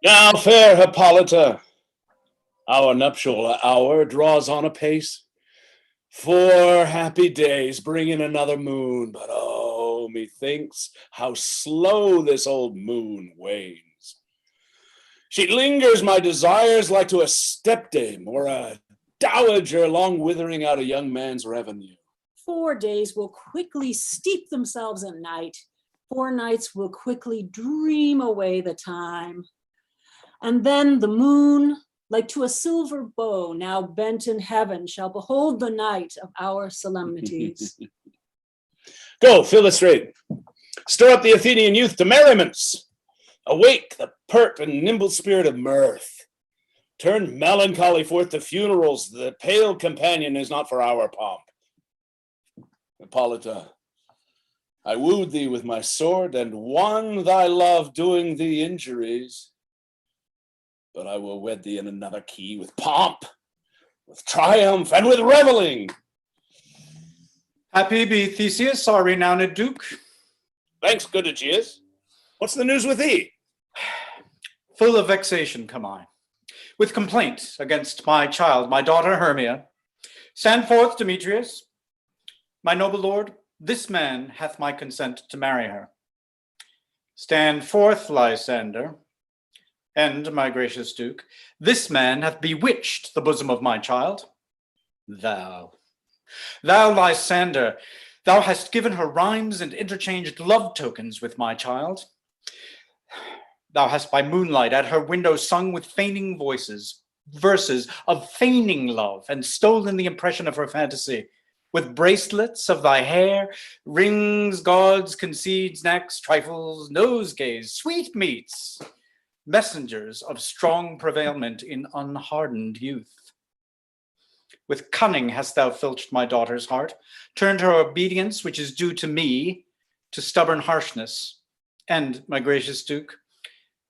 Now, fair Hippolyta, our nuptial hour draws on apace. 4 happy days bring in another moon, but oh, methinks how slow this old moon wanes. She lingers my desires like to a stepdame or a dowager long withering out a young man's revenue. 4 days will quickly steep themselves in night. 4 nights will quickly dream away the time. And then the moon, like to a silver bow now bent in heaven, shall behold the night of our solemnities. Go, fill the strait. Stir up the Athenian youth to merriments. Awake the pert and nimble spirit of mirth. Turn melancholy forth to funerals. The pale companion is not for our pomp. Hippolyta, I wooed thee with my sword and won thy love doing thee injuries. But I will wed thee in another key with pomp, with triumph, and with reveling. Happy be Theseus, our renowned Duke. Thanks, good Aegeus. What's the news with thee? Full of vexation come I, with complaint against my child, my daughter Hermia. Stand forth, Demetrius. My noble lord, this man hath my consent to marry her. Stand forth, Lysander, and my gracious duke, this man hath bewitched the bosom of my child. Thou, Lysander, thou hast given her rhymes and interchanged love tokens with my child. Thou hast by moonlight at her window sung with feigning voices, verses of feigning love, and stolen the impression of her fantasy. With bracelets of thy hair, rings, gauds, concedes, necks, trifles, nosegays, sweetmeats, messengers of strong prevailment in unhardened youth. With cunning hast thou filched my daughter's heart, turned her obedience, which is due to me, to stubborn harshness. And, my gracious duke,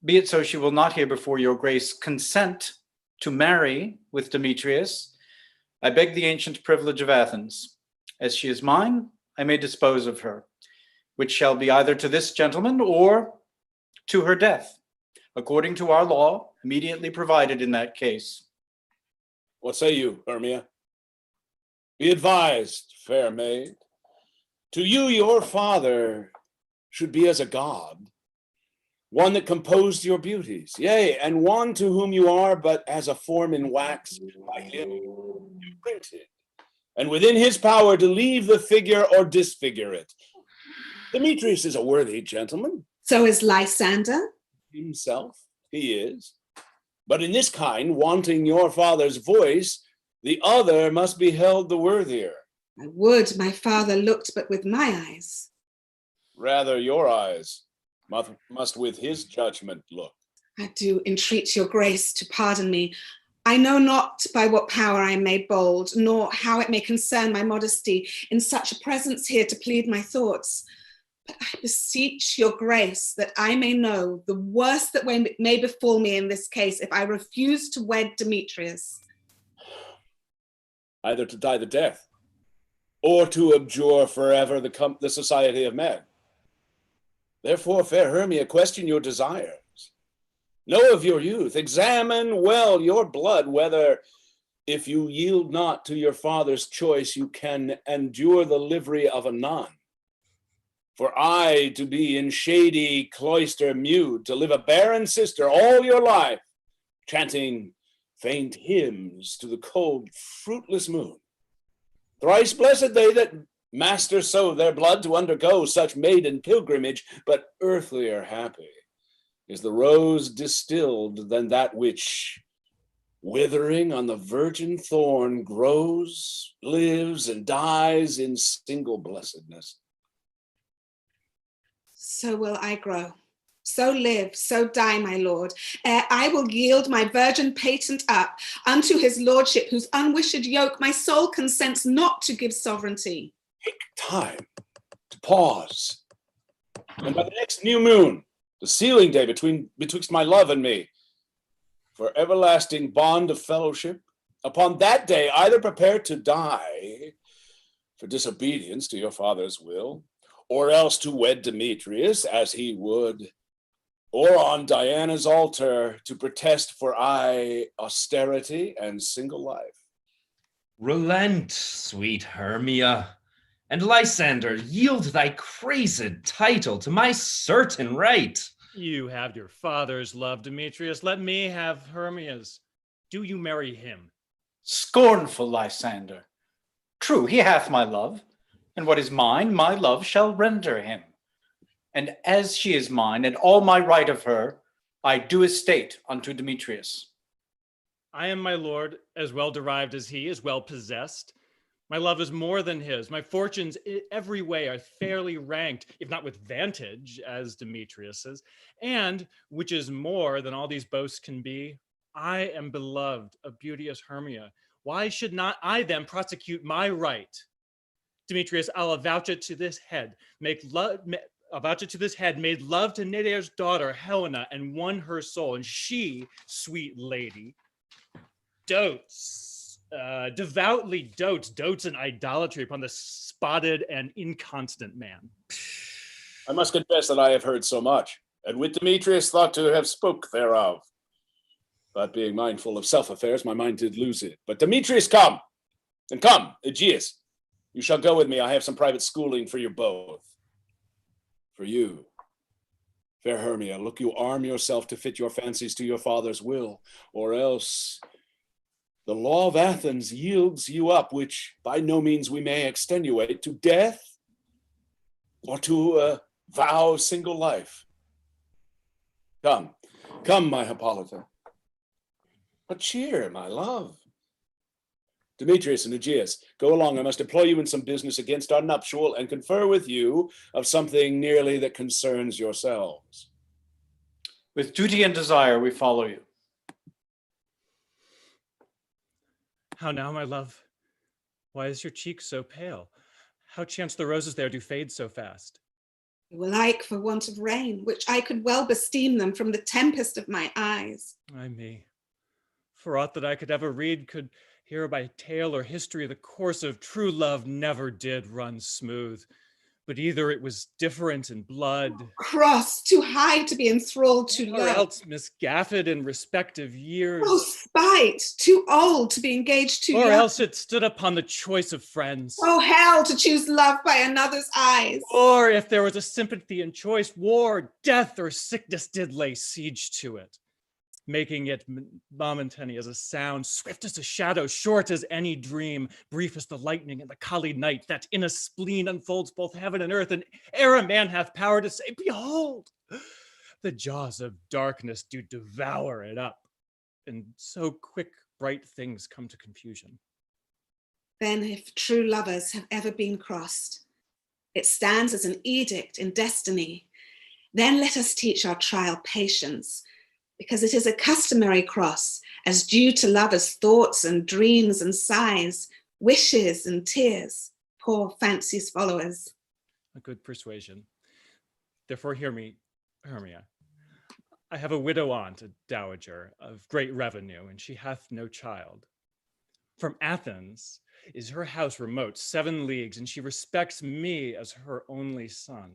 be it so she will not hear before your grace consent to marry with Demetrius, I beg the ancient privilege of Athens. As she is mine, I may dispose of her, which shall be either to this gentleman or to her death, according to our law, immediately provided in that case. What say you, Hermia? Be advised, fair maid. To you, your father should be as a god, one that composed your beauties, yea, and one to whom you are but as a form in wax by him imprinted, and within his power to leave the figure or disfigure it. Demetrius is a worthy gentleman. So is Lysander? Himself, he is. But in this kind, wanting your father's voice, the other must be held the worthier. I would my father looked but with my eyes. Rather your eyes must with his judgment look. I do entreat your grace to pardon me. I know not by what power I am made bold, nor how it may concern my modesty in such a presence here to plead my thoughts. But I beseech your grace that I may know the worst that may befall me in this case if I refuse to wed Demetrius. Either to die the death, or to abjure forever the society of men. Therefore, fair Hermia, question your desires. Know of your youth, examine well your blood, whether, if you yield not to your father's choice, you can endure the livery of a nun. For I to be in shady cloister mute, to live a barren sister all your life, chanting faint hymns to the cold, fruitless moon. Thrice blessed they that master so their blood to undergo such maiden pilgrimage, but earthlier happy is the rose distilled than that which, withering on the virgin thorn, grows, lives, and dies in single blessedness. So will I grow, so live, so die, my lord, ere I will yield my virgin patent up unto his lordship, whose unwished yoke my soul consents not to give sovereignty. Take time to pause, and by the next new moon, the sealing day betwixt my love and me, for everlasting bond of fellowship, upon that day either prepare to die for disobedience to your father's will, or else to wed Demetrius as he would, or on Diana's altar to protest for austerity and single life. Relent, sweet Hermia, and Lysander, yield thy crazed title to my certain right. You have your father's love, Demetrius. Let me have Hermia's. Do you marry him? Scornful Lysander. True, he hath my love, and what is mine, my love shall render him. And as she is mine, and all my right of her, I do estate unto Demetrius. I am my lord, as well derived as he, as well possessed. My love is more than his. My fortunes every way are fairly ranked, if not with vantage, as Demetrius's. And, which is more than all these boasts can be, I am beloved of beauteous Hermia. Why should not I then prosecute my right? Demetrius, I'll avouch it to this head, made love to Nereid's daughter, Helena, and won her soul. And she, sweet lady, devoutly dotes in idolatry upon the spotted and inconstant man. I must confess that I have heard so much, and with Demetrius thought to have spoke thereof. But being mindful of self-affairs, my mind did lose it. But Demetrius, come, and come, Aegeus, You shall go with me. I have some private schooling for you both. For you, fair Hermia, look you arm yourself to fit your fancies to your father's will, or else the law of Athens yields you up, which by no means we may extenuate, to death or to vow single life. Come, come, my Hippolyta. But cheer, my love. Demetrius and Aegeus, go along. I must employ you in some business against our nuptial and confer with you of something nearly that concerns yourselves. With duty and desire, we follow you. How now, my love? Why is your cheek so pale? How chance the roses there do fade so fast? They were like for want of rain, which I could well besteem them from the tempest of my eyes. Ay me, for aught that I could ever read, could hear by tale or history, the course of true love never did run smooth, but either it was different in blood, Cross, too high to be enthralled too or low. else misgaffed in respective years, Oh, spite, too old to be engaged too or young. else it stood upon the choice of friends. Oh, hell, to choose love by another's eyes. Or if there was a sympathy in choice, war, death, or sickness did lay siege to it, making it momentary as a sound, swift as a shadow, short as any dream, brief as the lightning in the Kali night, that in a spleen unfolds both heaven and earth, and ere a man hath power to say, behold, the jaws of darkness do devour it up, and so quick bright things come to confusion. Then if true lovers have ever been crossed, it stands as an edict in destiny. Then let us teach our trial patience, because it is a customary cross, as due to lovers' thoughts and dreams and sighs, wishes and tears, poor fancy's followers. A good persuasion. Therefore hear me, Hermia. I have a widow aunt, a dowager, of great revenue, and she hath no child. From Athens is her house remote 7 leagues, and she respects me as her only son.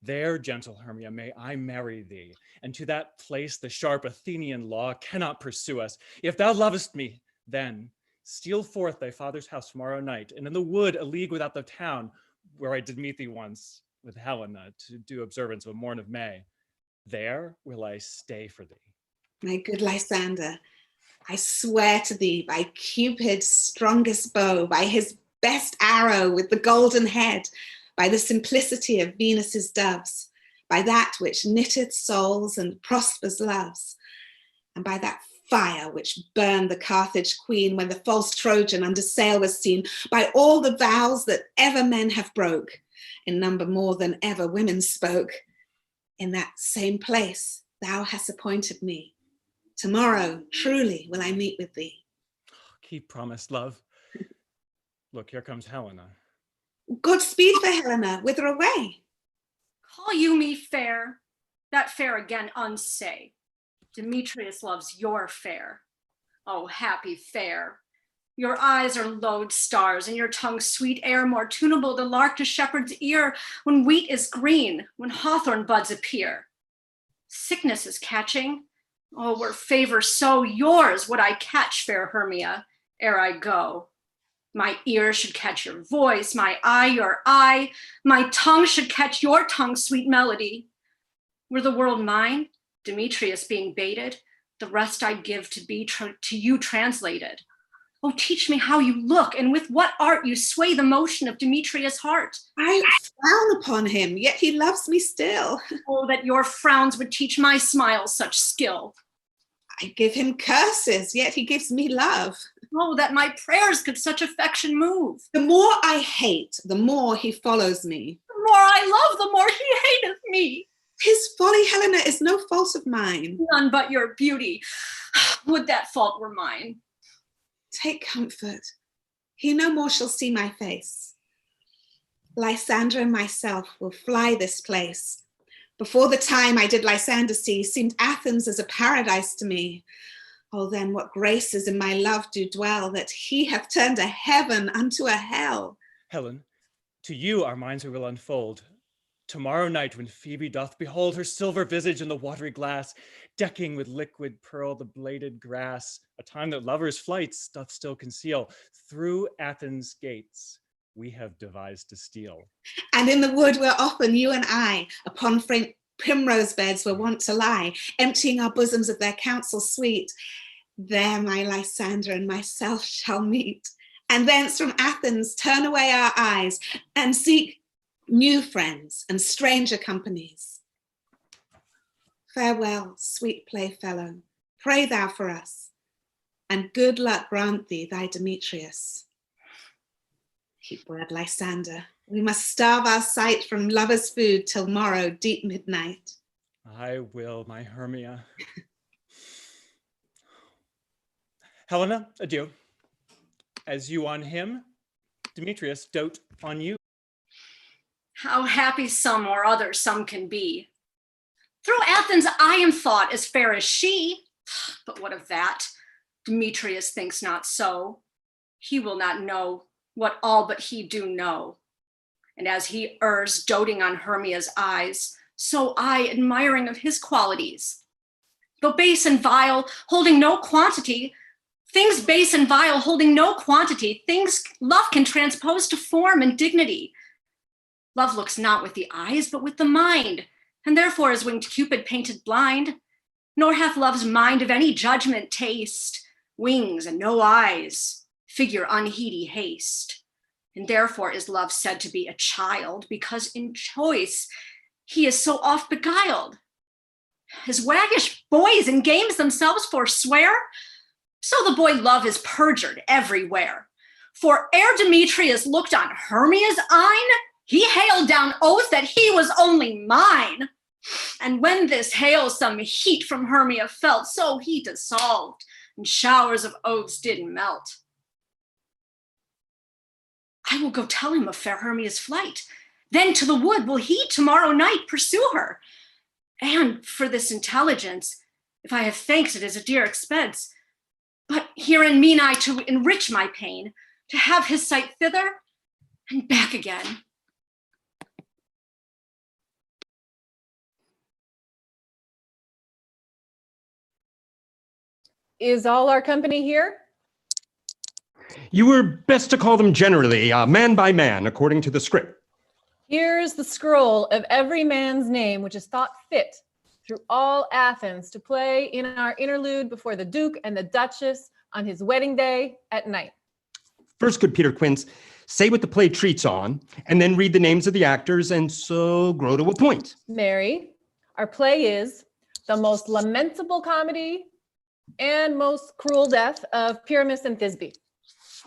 There, gentle Hermia, may I marry thee, and to that place the sharp Athenian law cannot pursue us. If thou lovest me, then steal forth thy father's house tomorrow night, and in the wood a league without the town, where I did meet thee once with Helena to do observance of a morn of May. There will I stay for thee. My good Lysander, I swear to thee by Cupid's strongest bow, by his best arrow with the golden head, by the simplicity of Venus's doves, by that which knitteth souls and prospers loves, and by that fire which burned the Carthage queen when the false Trojan under sail was seen, by all the vows that ever men have broke, in number more than ever women spoke, in that same place thou hast appointed me. Tomorrow, truly, will I meet with thee. Keep promise, love. Look, here comes Helena. God speed for Helena, whither away? Call you me fair? That fair again unsay. Demetrius loves your fair. Oh, happy fair. Your eyes are lodestars, and your tongue sweet air, more tunable than lark to shepherd's ear, when wheat is green, when hawthorn buds appear. Sickness is catching. Oh, were favor so yours would I catch, fair Hermia, ere I go. My ear should catch your voice, my eye your eye, my tongue should catch your tongue's sweet melody. Were the world mine, Demetrius being baited, the rest I'd give to be to you translated. Oh, teach me how you look, and with what art you sway the motion of Demetrius' heart. I frown upon him, yet he loves me still. Oh, that your frowns would teach my smiles such skill. I give him curses, yet he gives me love. Oh, that my prayers could such affection move. The more I hate, the more he follows me. The more I love, the more he hateth me. His folly, Helena, is no fault of mine. None but your beauty. Would that fault were mine. Take comfort. He no more shall see my face. Lysander and myself will fly this place. Before the time I did Lysander see, seemed Athens as a paradise to me. Oh, then what graces in my love do dwell, that he hath turned a heaven unto a hell. Helen, to you our minds we will unfold. Tomorrow night, when Phoebe doth behold her silver visage in the watery glass, decking with liquid pearl the bladed grass, a time that lovers' flights doth still conceal, through Athens' gates we have devised to steal. And in the wood where often you and I, upon primrose beds were wont to lie, emptying our bosoms of their counsel sweet, there my Lysander and myself shall meet, and thence from Athens turn away our eyes and seek new friends and stranger companies. Farewell, sweet playfellow, pray thou for us, and good luck grant thee thy Demetrius. Keep word, Lysander, we must starve our sight from lovers' food till morrow deep midnight. I will, my Hermia. Helena, adieu. As you on him, Demetrius dote on you. How happy some or other some can be. Through Athens I am thought as fair as she. But what of that? Demetrius thinks not so. He will not know what all but he do know. And as he errs doting on Hermia's eyes, so I admiring of his qualities. Though base and vile, holding no quantity, things base and vile holding no quantity, things love can transpose to form and dignity. Love looks not with the eyes, but with the mind, and therefore is winged Cupid painted blind, nor hath love's mind of any judgment taste, wings and no eyes, figure unheedy haste. And therefore is love said to be a child, because in choice he is so oft beguiled. As waggish boys in games themselves forswear, so the boy love is perjured everywhere. For ere Demetrius looked on Hermia's eyne, he hailed down oath that he was only mine. And when this hail some heat from Hermia felt, so he dissolved, and showers of oaths did melt. I will go tell him of fair Hermia's flight. Then to the wood will he tomorrow night pursue her. And for this intelligence, if I have thanks, it is a dear expense. But herein mean I to enrich my pain, to have his sight thither and back again. Is all our company here? You were best to call them generally, man by man, according to the script. Here's the scroll of every man's name which is thought fit through all Athens to play in our interlude before the Duke and the Duchess on his wedding day at night. First, good Peter Quince, say what the play treats on, and then read the names of the actors, and so grow to a point. Mary, our play is the most lamentable comedy and most cruel death of Pyramus and Thisbe.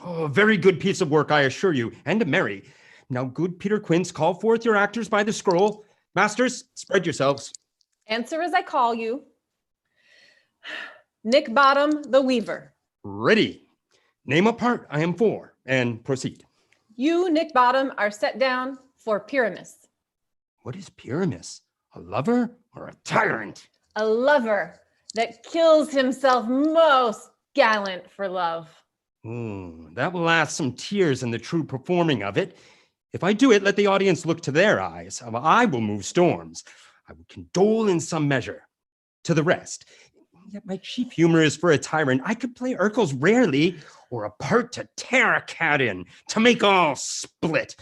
Oh, very good piece of work, I assure you, and to Mary. Now, good Peter Quince, call forth your actors by the scroll. Masters, spread yourselves. Answer as I call you. Nick Bottom, the Weaver. Ready. Name a part I am for, and proceed. You, Nick Bottom, are set down for Pyramus. What is Pyramus? A lover or a tyrant? A lover that kills himself most gallant for love. That will ask some tears in the true performing of it. If I do it, let the audience look to their eyes. I will move storms. I will condole in some measure. To the rest. Yet my chief humor is for a tyrant. I could play Urkel's rarely, or a part to tear a cat in, to make all split.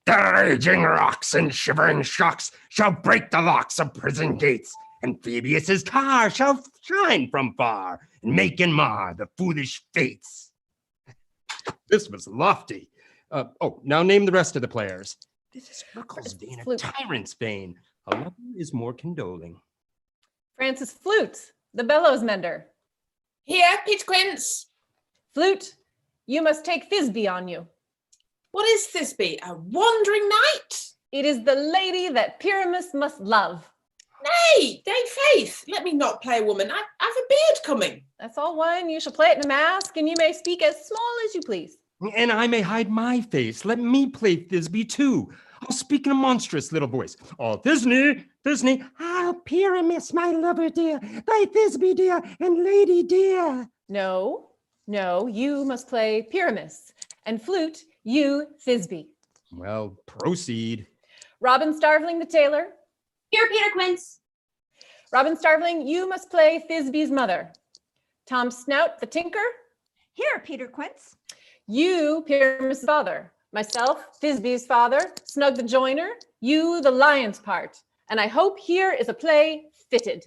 The raging rocks and shivering shocks shall break the locks of prison gates, and Phoebus's car shall shine from far, and make and mar the foolish fates. This was lofty. Now name the rest of the players. This is Urkel's vein, a tyrant's vein. A lover is more condoling. Francis Flute, the bellows mender. Here, Peter Quince. Flute, you must take Thisbe on you. What is Thisbe? A wandering knight? It is the lady that Pyramus must love. Nay, faith, let me not play a woman. I've a beard coming. That's all one. You shall play it in a mask, and you may speak as small as you please. And I may hide my face. Let me play Thisbe too. I'll speak in a monstrous little voice. Oh, Thisbe. Oh, Pyramus, my lover dear, thy Thisbe dear, and lady dear. No, you must play Pyramus, and Flute, you Thisbe. Well, proceed. Robin Starveling the tailor. Here, Peter Quince. Robin Starveling, you must play Thisbe's mother. Tom Snout the tinker. Here, Peter Quince. You, Pyramus' father. Myself, Thisbe's father, Snug the joiner, you the lion's part. And I hope here is a play fitted.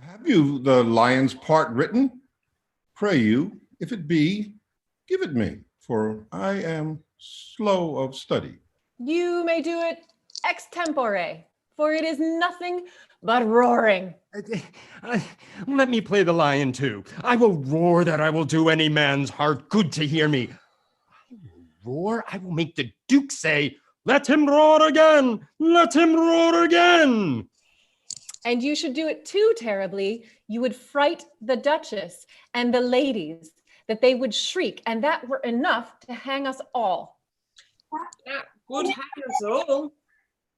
Have you the lion's part written? Pray you, if it be, give it me, for I am slow of study. You may do it extempore, for it is nothing but roaring. Let me play the lion too. I will roar that I will do any man's heart good to hear me. I will roar, I will make the Duke say, let him roar again, let him roar again. And you should do it too terribly. You would fright the Duchess and the ladies, that they would shriek, and that were enough to hang us all. That would hang us all.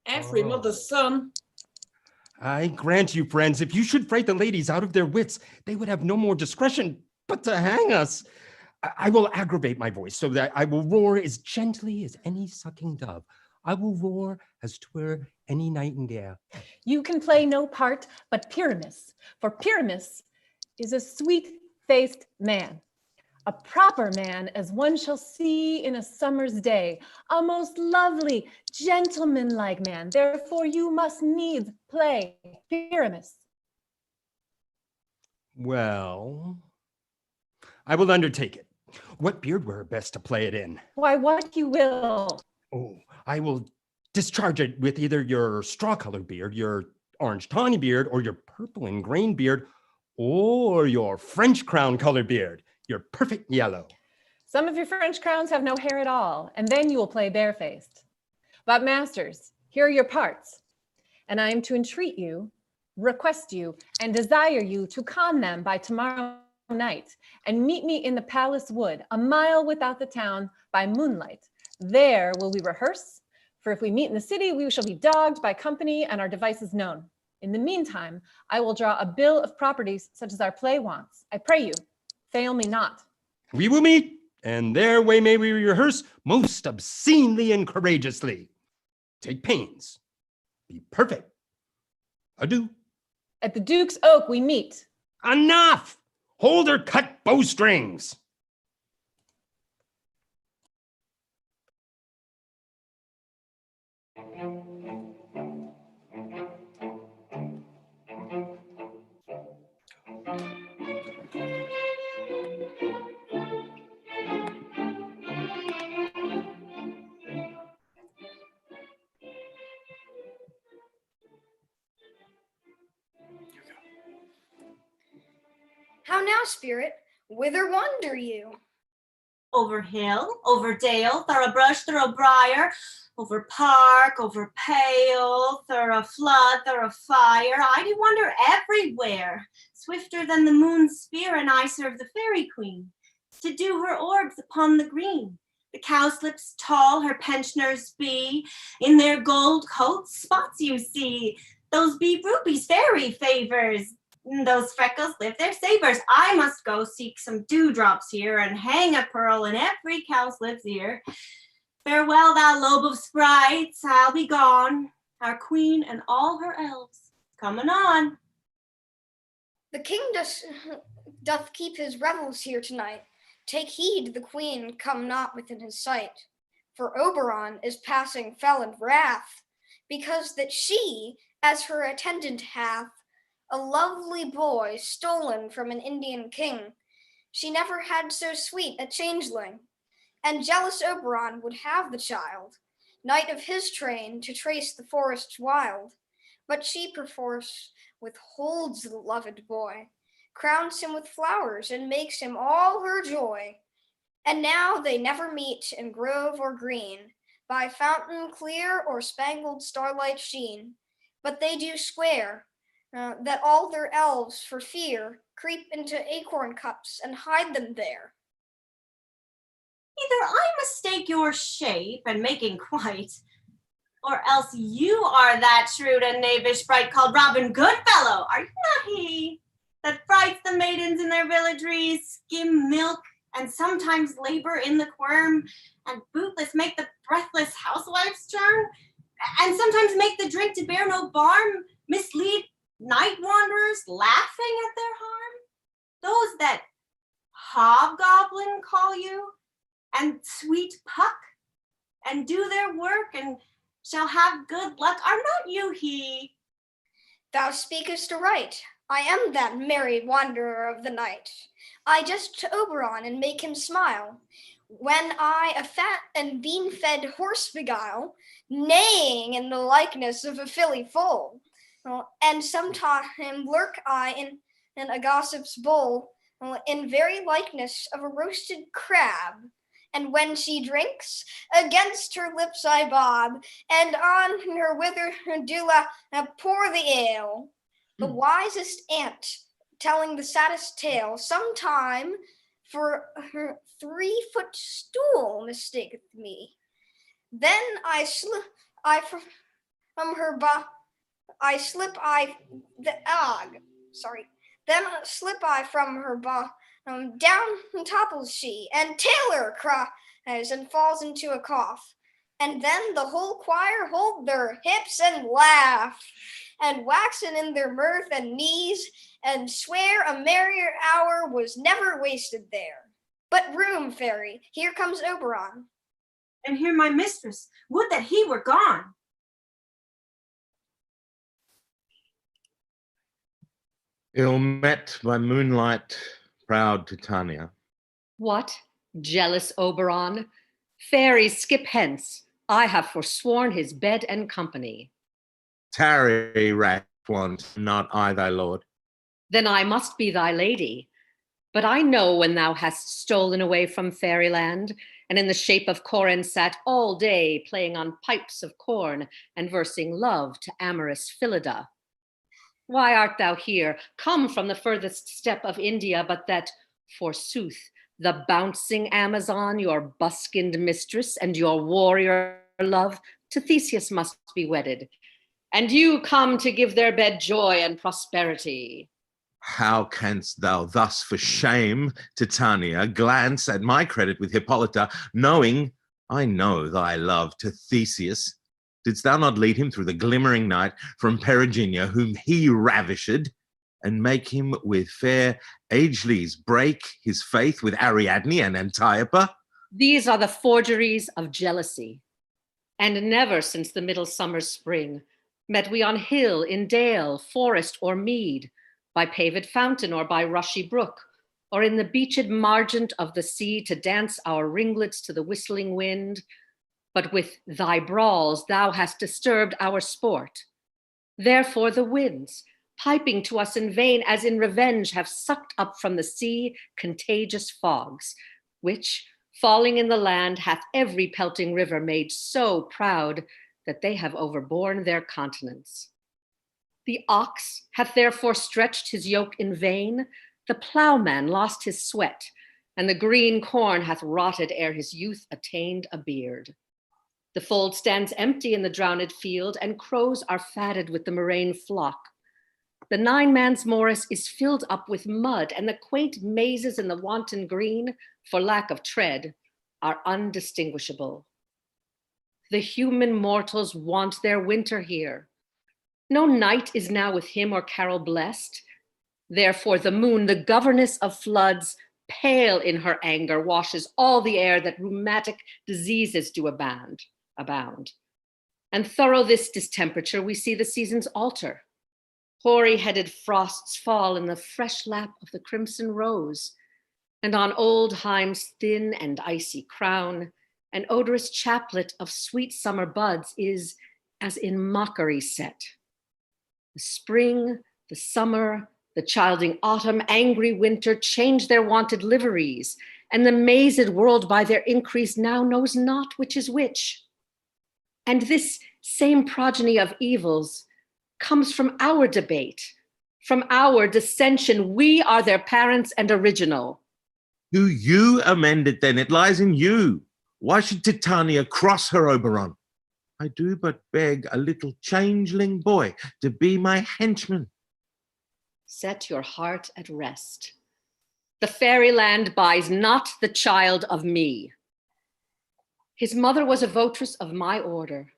Every mother's son. I grant you, friends, if you should fright the ladies out of their wits, they would have no more discretion but to hang us. I will aggravate my voice so that I will roar as gently as any sucking dove. I will roar as 'twere any nightingale. You can play no part but Pyramus, for Pyramus is a sweet-faced man, a proper man as one shall see in a summer's day, a most lovely, gentlemanlike man. Therefore you must needs play Pyramus. Well, I will undertake it. What beard were best to play it in? Why, what you will. Oh, I will discharge it with either your straw-colored beard, your orange tawny beard, or your purple and grain beard, or your French crown-colored beard, your perfect yellow. Some of your French crowns have no hair at all, and then you will play barefaced. But masters, here are your parts, and I am to entreat you, request you, and desire you to con them by tomorrow night, and meet me in the palace wood, a mile without the town, by moonlight. There will we rehearse, for if we meet in the city, we shall be dogged by company and our devices known. In the meantime, I will draw a bill of properties such as our play wants. I pray you, fail me not. We will meet, and their way may we rehearse most obscenely and courageously. Take pains. Be perfect. Adieu. At the Duke's Oak we meet. Enough! Hold or cut bowstrings. How now, spirit? Whither wander you? Over hill, over dale, through a brush, through a briar, over park, over pale, through a flood, through a fire. I do wander everywhere, swifter than the moon's spear, and I serve the fairy queen, to do her orbs upon the green. The cowslips tall, her pensioners be, in their gold coats spots you see. Those be rubies, fairy favors. Those freckles live their savors. I must go seek some dewdrops here and hang a pearl in every cowslip's ear. Farewell, thou lobe of sprites, I'll be gone. Our queen and all her elves coming on. The king doth keep his revels here tonight. Take heed the queen come not within his sight. For Oberon is passing fell in wrath, because that she, as her attendant hath, a lovely boy stolen from an Indian king. She never had so sweet a changeling, and jealous Oberon would have the child, knight of his train, to trace the forests wild. But she perforce withholds the loved boy, crowns him with flowers, and makes him all her joy. And now they never meet in grove or green, by fountain clear or spangled starlight sheen, but they do swear that all their elves for fear creep into acorn cups and hide them there. Either I mistake your shape and making quite, or else you are that shrewd and knavish sprite called Robin Goodfellow. Are you not he that frights the maidens in their villageries, skim milk, and sometimes labor in the quern, and bootless make the breathless housewives churn, and sometimes make the drink to bear no barm, mislead night wanderers laughing at their harm? Those that hobgoblin call you, and sweet Puck, and do their work, and shall have good luck. Are not you he? Thou speakest aright. I am that merry wanderer of the night. I just to Oberon and make him smile, when I a fat and bean-fed horse beguile, neighing in the likeness of a filly foal. And sometime lurk I in a gossip's bowl, in very likeness of a roasted crab. And when she drinks, against her lips I bob, and on her wither do I pour the ale. The wisest ant, telling the saddest tale, sometime for her 3-foot stool mistaketh me. Then I slip from her Then slip I from her down topples she, and Taylor cries and falls into a cough. And then the whole choir hold their hips and laugh, and waxen in their mirth and knees, and swear a merrier hour was never wasted there. But room, fairy, here comes Oberon. And here my mistress, would that he were gone. Ill met by moonlight, proud Titania. What, jealous Oberon? Fairies, skip hence. I have forsworn his bed and company. Tarry, rash one, not I thy lord. Then I must be thy lady. But I know when thou hast stolen away from fairyland, and in the shape of Corin sat all day playing on pipes of corn and versing love to amorous Phillida. Why art thou here, come from the furthest step of India, but that, forsooth, the bouncing Amazon, your buskined mistress, and your warrior love, to Theseus must be wedded, and you come to give their bed joy and prosperity. How canst thou thus for shame, Titania, glance at my credit with Hippolyta, knowing I know thy love to Theseus? Didst thou not lead him through the glimmering night from Periginia, whom he ravished, and make him with fair Aegiles break his faith with Ariadne and Antiopa? These are the forgeries of jealousy. And never since the middle summer's spring met we on hill, in dale, forest, or mead, by paved fountain or by rushy brook, or in the beached margent of the sea to dance our ringlets to the whistling wind. But with thy brawls thou hast disturbed our sport. Therefore the winds, piping to us in vain, as in revenge, have sucked up from the sea contagious fogs, which, falling in the land, hath every pelting river made so proud that they have overborne their continents. The ox hath therefore stretched his yoke in vain, the plowman lost his sweat, and the green corn hath rotted ere his youth attained a beard. The fold stands empty in the drowned field, and crows are fatted with the murrain flock. The 9-man's morris is filled up with mud, and the quaint mazes in the wanton green, for lack of tread, are undistinguishable. The human mortals want their winter here. No night is now with him or carol blessed. Therefore the moon, the governess of floods, pale in her anger, washes all the air that rheumatic diseases do abound. And thorough this distemperature, we see the seasons alter. Hoary-headed frosts fall in the fresh lap of the crimson rose, and on old Heim's thin and icy crown, an odorous chaplet of sweet summer buds is as in mockery set. The spring, the summer, the childing autumn, angry winter change their wonted liveries, and the mazed world by their increase now knows not which is which. And this same progeny of evils comes from our debate, from our dissension. We are their parents and original. Do you amend it then? It lies in you. Why should Titania cross her Oberon? I do but beg a little changeling boy to be my henchman. Set your heart at rest. The fairyland buys not the child of me. His mother was a votress of my order,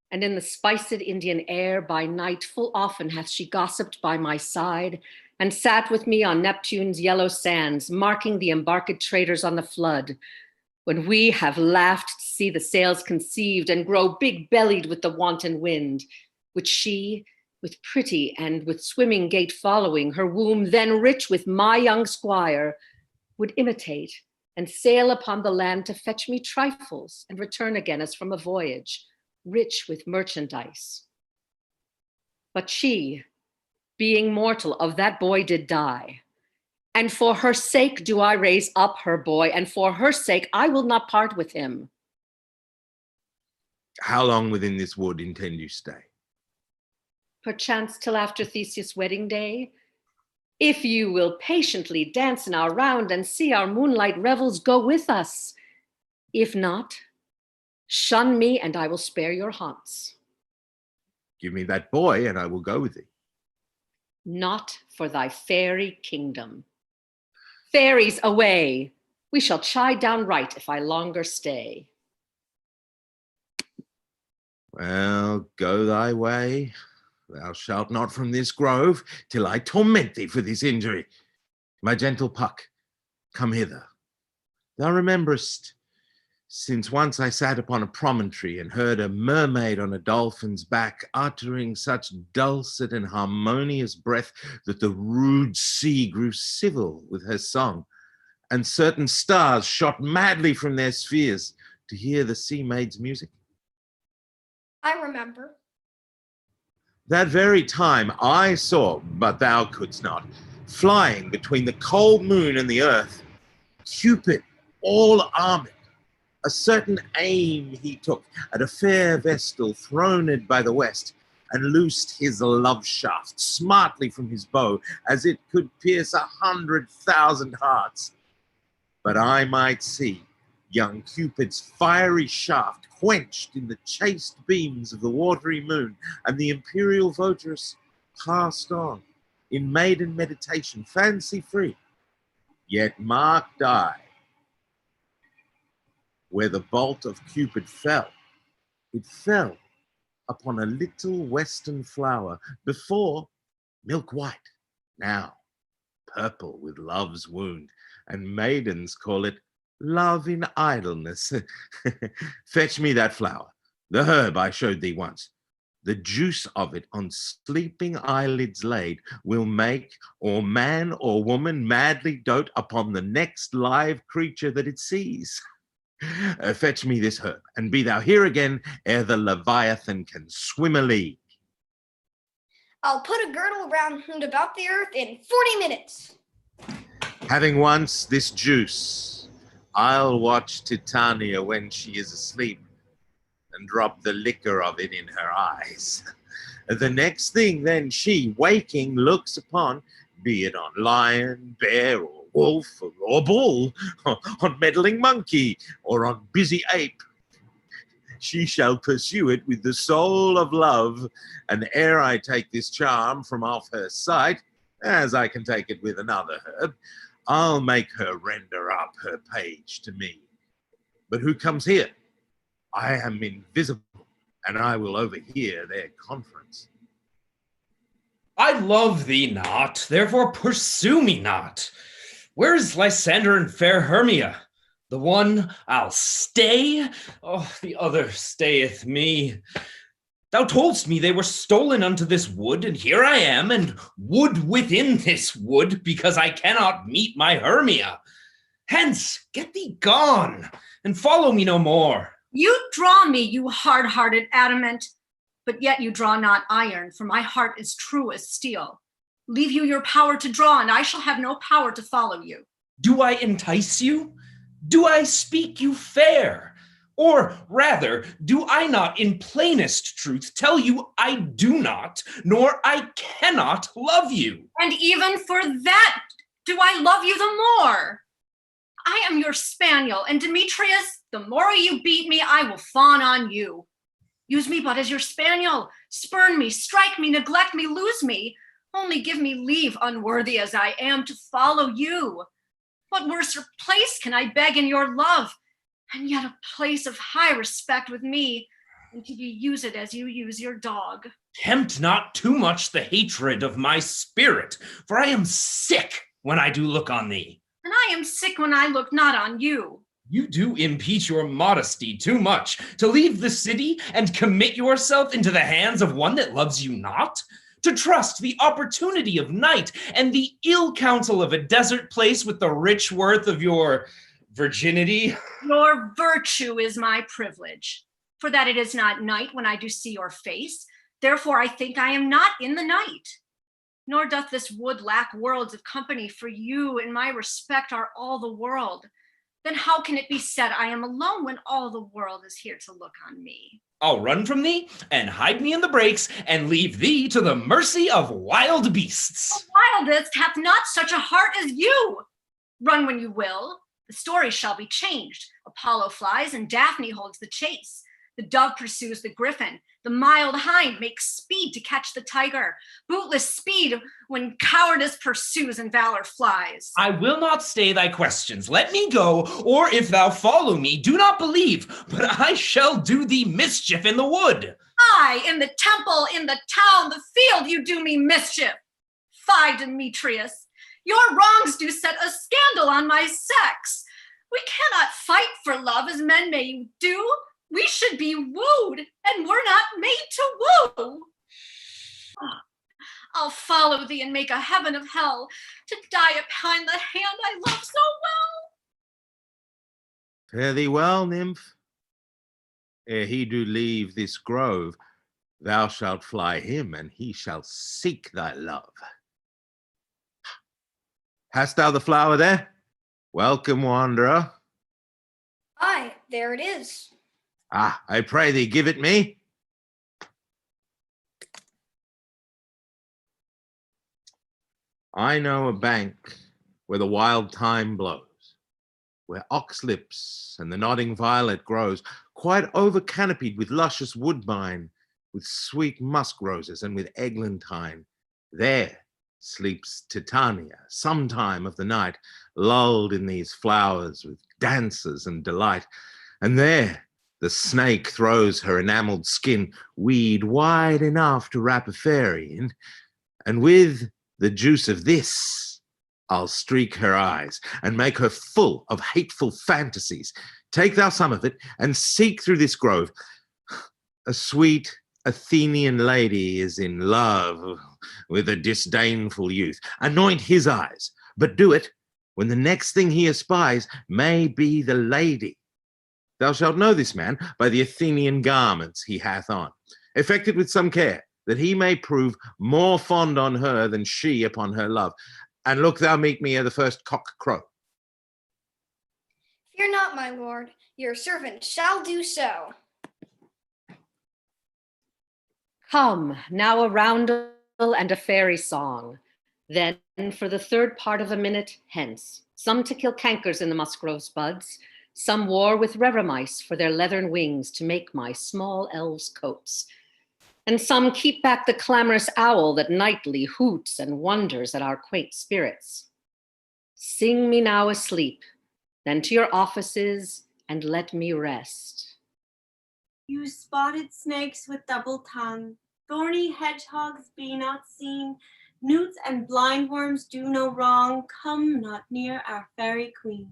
and in the spiced Indian air by night full often hath she gossiped by my side, and sat with me on Neptune's yellow sands, marking the embarked traders on the flood, when we have laughed to see the sails conceived and grow big-bellied with the wanton wind, which she, with pretty and with swimming gait following, her womb then rich with my young squire, would imitate and sail upon the land to fetch me trifles and return again as from a voyage, rich with merchandise. But she, being mortal, of that boy did die. And for her sake do I raise up her boy, and for her sake I will not part with him. How long within this wood intend you stay? Perchance till after Theseus' wedding day, if you will patiently dance in our round and see our moonlight revels, go with us. If not, shun me and I will spare your haunts. Give me that boy and I will go with thee. Not for thy fairy kingdom. Fairies away, we shall chide downright if I longer stay. Well, go thy way. Thou shalt not from this grove till I torment thee for this injury. My gentle Puck, come hither. Thou rememberest, since once I sat upon a promontory and heard a mermaid on a dolphin's back uttering such dulcet and harmonious breath that the rude sea grew civil with her song, and certain stars shot madly from their spheres to hear the sea maid's music. I remember. That very time I saw, but thou couldst not, flying between the cold moon and the earth, Cupid, all armed. A certain aim he took at a fair vestal throned by the west, and loosed his love shaft smartly from his bow, as it could pierce 100,000 hearts. But I might see young Cupid's fiery shaft quenched in the chaste beams of the watery moon, and the imperial votaress passed on in maiden meditation, fancy-free. Yet marked I, where the bolt of Cupid fell, it fell upon a little western flower, before milk white, now purple with love's wound, and maidens call it love in idleness. Fetch me that flower, the herb I showed thee once. The juice of it on sleeping eyelids laid will make or man or woman madly dote upon the next live creature that it sees. Fetch me this herb, and be thou here again ere the Leviathan can swim a league. I'll put a girdle round and about the earth in 40 minutes. Having once this juice, I'll watch Titania when she is asleep and drop the liquor of it in her eyes. The next thing then she, waking, looks upon, be it on lion, bear, or wolf, or bull, on meddling monkey, or on busy ape, she shall pursue it with the soul of love, and ere I take this charm from off her sight, as I can take it with another herb, I'll make her render up her page to me. But who comes here? I am invisible, and I will overhear their conference. I love thee not, therefore pursue me not. Where is Lysander and fair Hermia? The one I'll stay, oh, the other stayeth me. Thou toldst me they were stolen unto this wood, and here I am, and wood within this wood, because I cannot meet my Hermia. Hence, get thee gone, and follow me no more. You draw me, you hard-hearted adamant, but yet you draw not iron, for my heart is true as steel. Leave you your power to draw, and I shall have no power to follow you. Do I entice you? Do I speak you fair? Or rather, do I not in plainest truth tell you I do not, nor I cannot love you? And even for that, do I love you the more? I am your spaniel, and Demetrius, the more you beat me, I will fawn on you. Use me but as your spaniel, spurn me, strike me, neglect me, lose me. Only give me leave, unworthy as I am, to follow you. What worse place can I beg in your love, and yet a place of high respect with me, until you use it as you use your dog? Tempt not too much the hatred of my spirit, for I am sick when I do look on thee. And I am sick when I look not on you. You do impeach your modesty too much to leave the city and commit yourself into the hands of one that loves you not? To trust the opportunity of night and the ill counsel of a desert place with the rich worth of your virginity? Your virtue is my privilege, for that it is not night when I do see your face. Therefore I think I am not in the night. Nor doth this wood lack worlds of company, for you and my respect are all the world. Then how can it be said I am alone when all the world is here to look on me? I'll run from thee and hide me in the brakes and leave thee to the mercy of wild beasts. The wildest hath not such a heart as you. Run when you will, the story shall be changed. Apollo flies and Daphne holds the chase. The dove pursues the griffin. The mild hind makes speed to catch the tiger. Bootless speed when cowardice pursues and valor flies. I will not stay thy questions. Let me go, or if thou follow me, do not believe, but I shall do thee mischief in the wood. I, in the temple, in the town, the field, you do me mischief. Fie, Demetrius, your wrongs do set a scandal on my sex. We cannot fight for love as men may do. We should be wooed, and we're not made to woo. I'll follow thee and make a heaven of hell, to die behind the hand I love so well. Fare thee well, nymph. Ere he do leave this grove, thou shalt fly him, and he shall seek thy love. Hast thou the flower there? Welcome, wanderer. Aye, there it is. Ah, I pray thee, give it me. I know a bank where the wild thyme blows, where oxlips and the nodding violet grows, quite over-canopied with luscious woodbine, with sweet musk roses and with eglantine. There sleeps Titania, sometime of the night, lulled in these flowers with dances and delight. And there the snake throws her enameled skin, weed wide enough to wrap a fairy in, and with the juice of this I'll streak her eyes and make her full of hateful fantasies. Take thou some of it and seek through this grove. A sweet Athenian lady is in love with a disdainful youth. Anoint his eyes, but do it when the next thing he espies may be the lady. Thou shalt know this man by the Athenian garments he hath on. Effect it with some care, that he may prove more fond on her than she upon her love. And look thou meet me ere the first cock crow. Fear not, my lord, your servant shall do so. Come, now a roundel and a fairy song. Then, for the third part of a minute, hence, some to kill cankers in the musgrove's buds, some war with reremice for their leathern wings to make my small elves' coats, and some keep back the clamorous owl that nightly hoots and wonders at our quaint spirits. Sing me now asleep, then to your offices, and let me rest. You spotted snakes with double tongue, thorny hedgehogs be not seen, newts and blindworms do no wrong, come not near our fairy queen.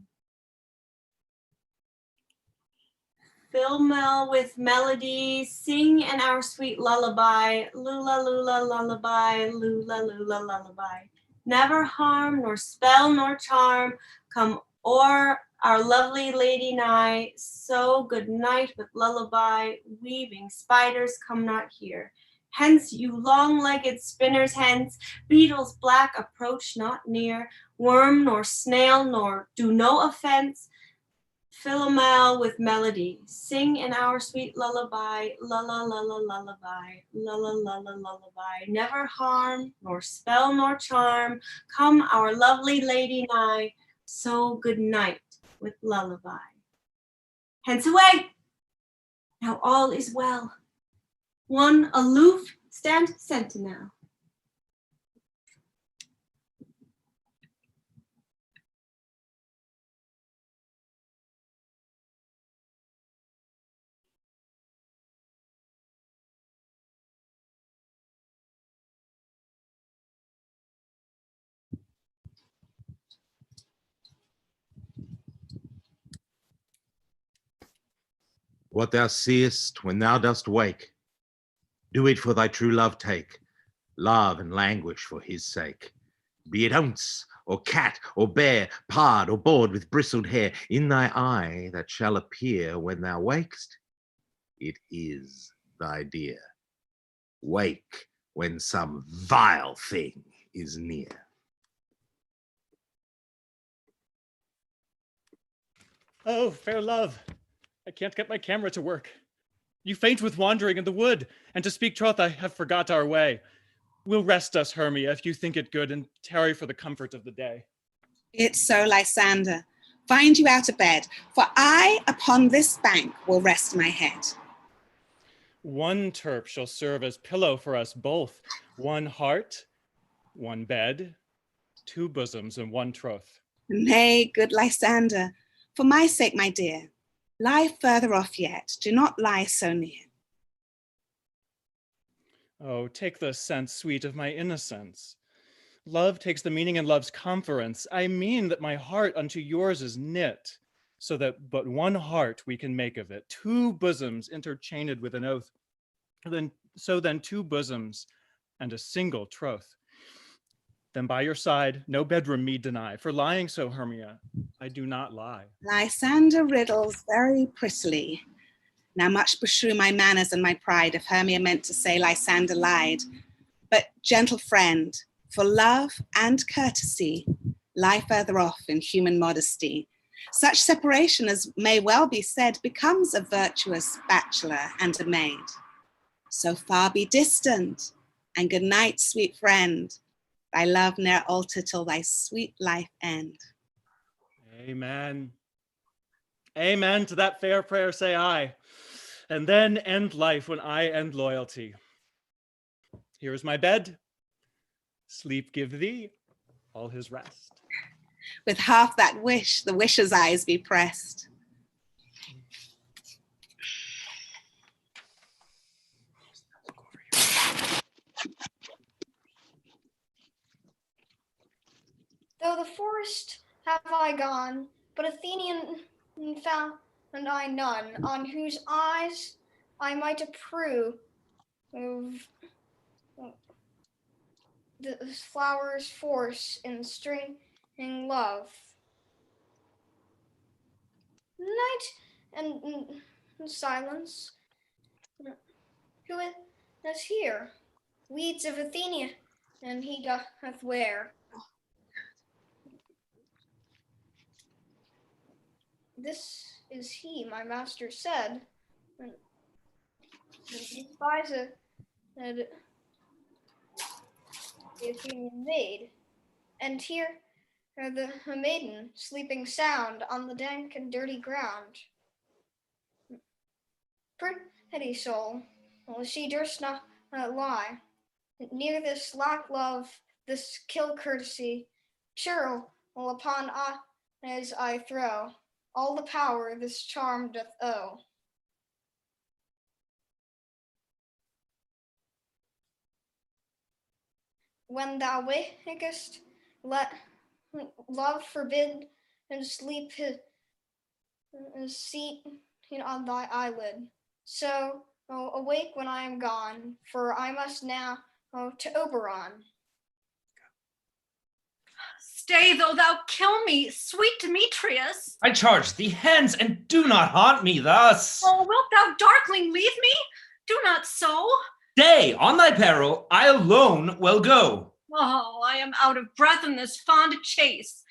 Philomel with melody, sing in our sweet lullaby, lula lula lullaby, lula lula lullaby. Never harm nor spell nor charm come o'er our lovely lady nigh, so good night with lullaby, weaving spiders come not here. Hence, you long-legged spinners, hence, beetles black approach not near, worm nor snail nor do no offense. Philomel with melody, sing in our sweet lullaby, lulla lulla lullaby, lulla lulla lullaby. Never harm, nor spell nor charm, come our lovely lady nigh, so good night with lullaby. Hence away! Now all is well. One aloof stand sentinel. What thou seest when thou dost wake, do it for thy true love take. Love and languish for his sake. Be it ounce, or cat, or bear, pard, or board with bristled hair, in thy eye that shall appear when thou wakest, it is thy dear. Wake when some vile thing is near. Oh, fair love, I can't get my camera to work. You faint with wandering in the wood, and to speak troth, I have forgot our way. We'll rest us, Hermia, if you think it good, and tarry for the comfort of the day. It's so, Lysander. Find you out of bed, for I upon this bank will rest my head. One turp shall serve as pillow for us both. One heart, one bed, two bosoms, and one troth. Nay, good Lysander, for my sake, my dear, lie further off yet. Do not lie so near. Oh, take the sense, sweet, of my innocence. Love takes the meaning in love's conference. I mean that my heart unto yours is knit, so that but one heart we can make of it, two bosoms interchained with an oath. Then two bosoms and a single troth. Then by your side, no bedroom me deny, for lying so, Hermia, I do not lie. Lysander riddles very prettily. Now much beshrew my manners and my pride if Hermia meant to say Lysander lied. But gentle friend, for love and courtesy, lie further off in human modesty. Such separation as may well be said becomes a virtuous bachelor and a maid. So far be distant, and good night, sweet friend. Thy love ne'er alter till thy sweet life end. Amen. Amen to that fair prayer, say I. And then end life when I end loyalty. Here is my bed. Sleep give thee all his rest. With half that wish, the wisher's eyes be pressed. Though the forest have I gone, but Athenian found I none, on whose eyes I might approve of the flower's force in stringing love. Night and silence. Who is here? Weeds of Athenia, and he doth wear. This is he, my master said. And he spies the Athenian maid. And here are the maiden sleeping sound on the dank and dirty ground. Pretty soul, well, she durst not lie. Near this lack love, this kill courtesy, churl upon as I throw, all the power this charm doth owe. When thou wakest, let love forbid and sleep his seat on thy eyelid. So awake when I am gone, for I must now to Oberon. Stay, though thou kill me, sweet Demetrius. I charge thee hence, and do not haunt me thus. Oh, wilt thou, darkling, leave me? Do not so. Stay, on thy peril, I alone will go. Oh, I am out of breath in this fond chase.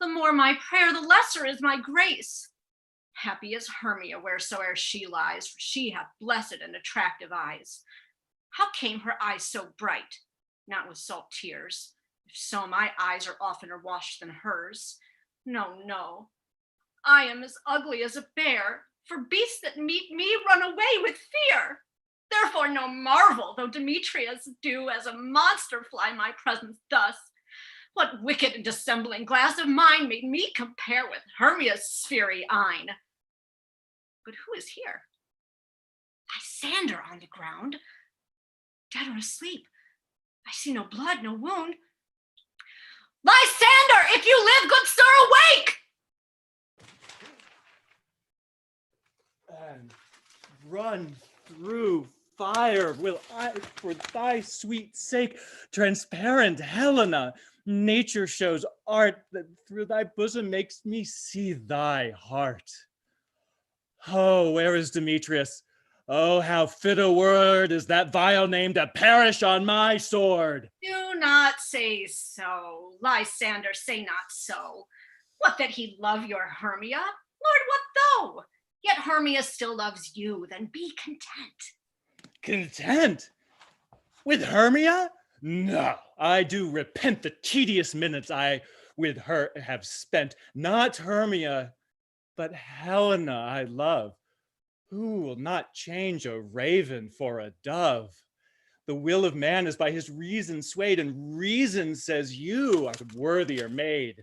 The more my prayer, the lesser is my grace. Happy is Hermia wheresoe'er she lies, for she hath blessed and attractive eyes. How came her eyes so bright? Not with salt tears. If so, my eyes are oftener washed than hers. No, no. I am as ugly as a bear, for beasts that meet me run away with fear. Therefore no marvel, though Demetrius do as a monster fly my presence thus. What wicked and dissembling glass of mine made me compare with Hermia's sphery eyne? But who is here? Lysander on the ground, dead or asleep. I see no blood, no wound. Lysander, if you live, good sir, awake! run through fire will I, for thy sweet sake, transparent Helena. Nature shows art that through thy bosom makes me see thy heart. Oh, where is Demetrius? Oh, how fit a word is that vile name to perish on my sword. Do not say so, Lysander, say not so. What, that he love your Hermia? Lord, what though? Yet Hermia still loves you, then be content. Content? With Hermia? No, I do repent the tedious minutes I with her have spent. Not Hermia, but Helena I love. Who will not change a raven for a dove? The will of man is by his reason swayed, and reason says you are worthier made.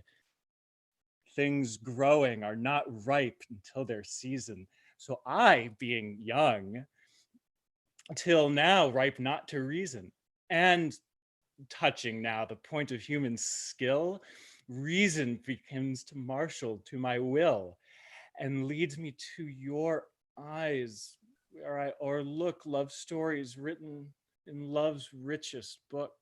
Things growing are not ripe until their season. So I, being young, till now ripe not to reason, and touching now the point of human skill, reason begins to marshal to my will, and leads me to your eyes, where I o'erlook love stories written in love's richest book.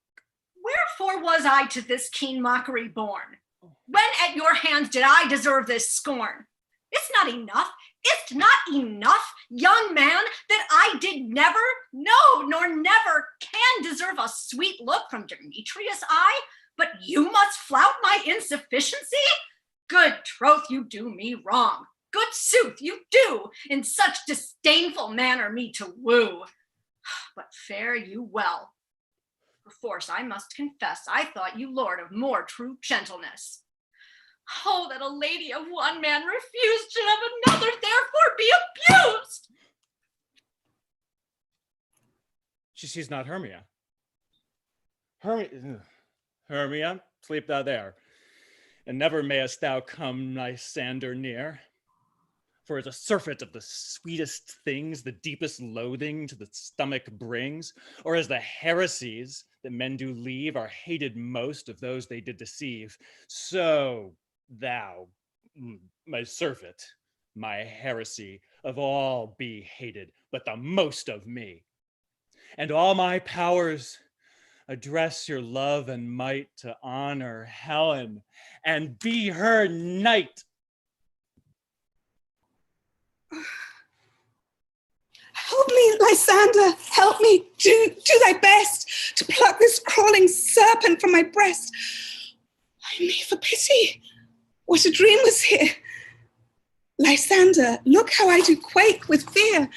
Wherefore was I to this keen mockery born? When at your hands did I deserve this scorn? It's not enough, it's not enough, young man, that I did never, no, nor never can deserve a sweet look from Demetrius' eye, but you must flout my insufficiency? Good troth, you do me wrong. Good sooth, you do, in such disdainful manner me to woo. But fare you well. Perforce I must confess, I thought you lord of more true gentleness. Oh, that a lady of one man refused should of another therefore be abused. She sees not Hermia. Hermia, sleep thou there, and never mayest thou come Lysander near. For as a surfeit of the sweetest things, the deepest loathing to the stomach brings, or as the heresies that men do leave are hated most of those they did deceive, so thou, my surfeit, my heresy, of all be hated, but the most of me. And all my powers address your love and might to honor Helen and be her knight. Help me, Lysander, help me. Do thy best to pluck this crawling serpent from my breast. I me for pity. What a dream was here. Lysander, look how I do quake with fear.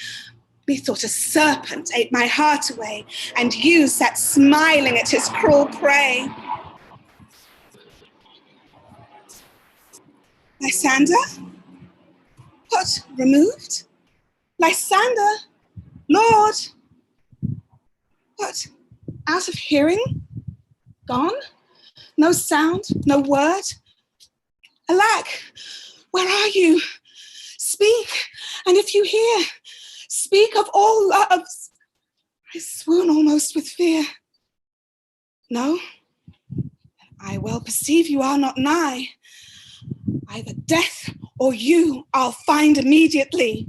Methought a serpent ate my heart away, and you sat smiling at his cruel prey. Lysander? What, removed? Lysander? Lord? What, out of hearing? Gone? No sound, no word? Alack, where are you? Speak, and if you hear, speak of all loves. I swoon almost with fear. No, I well perceive you are not nigh. Either death or you I'll find immediately.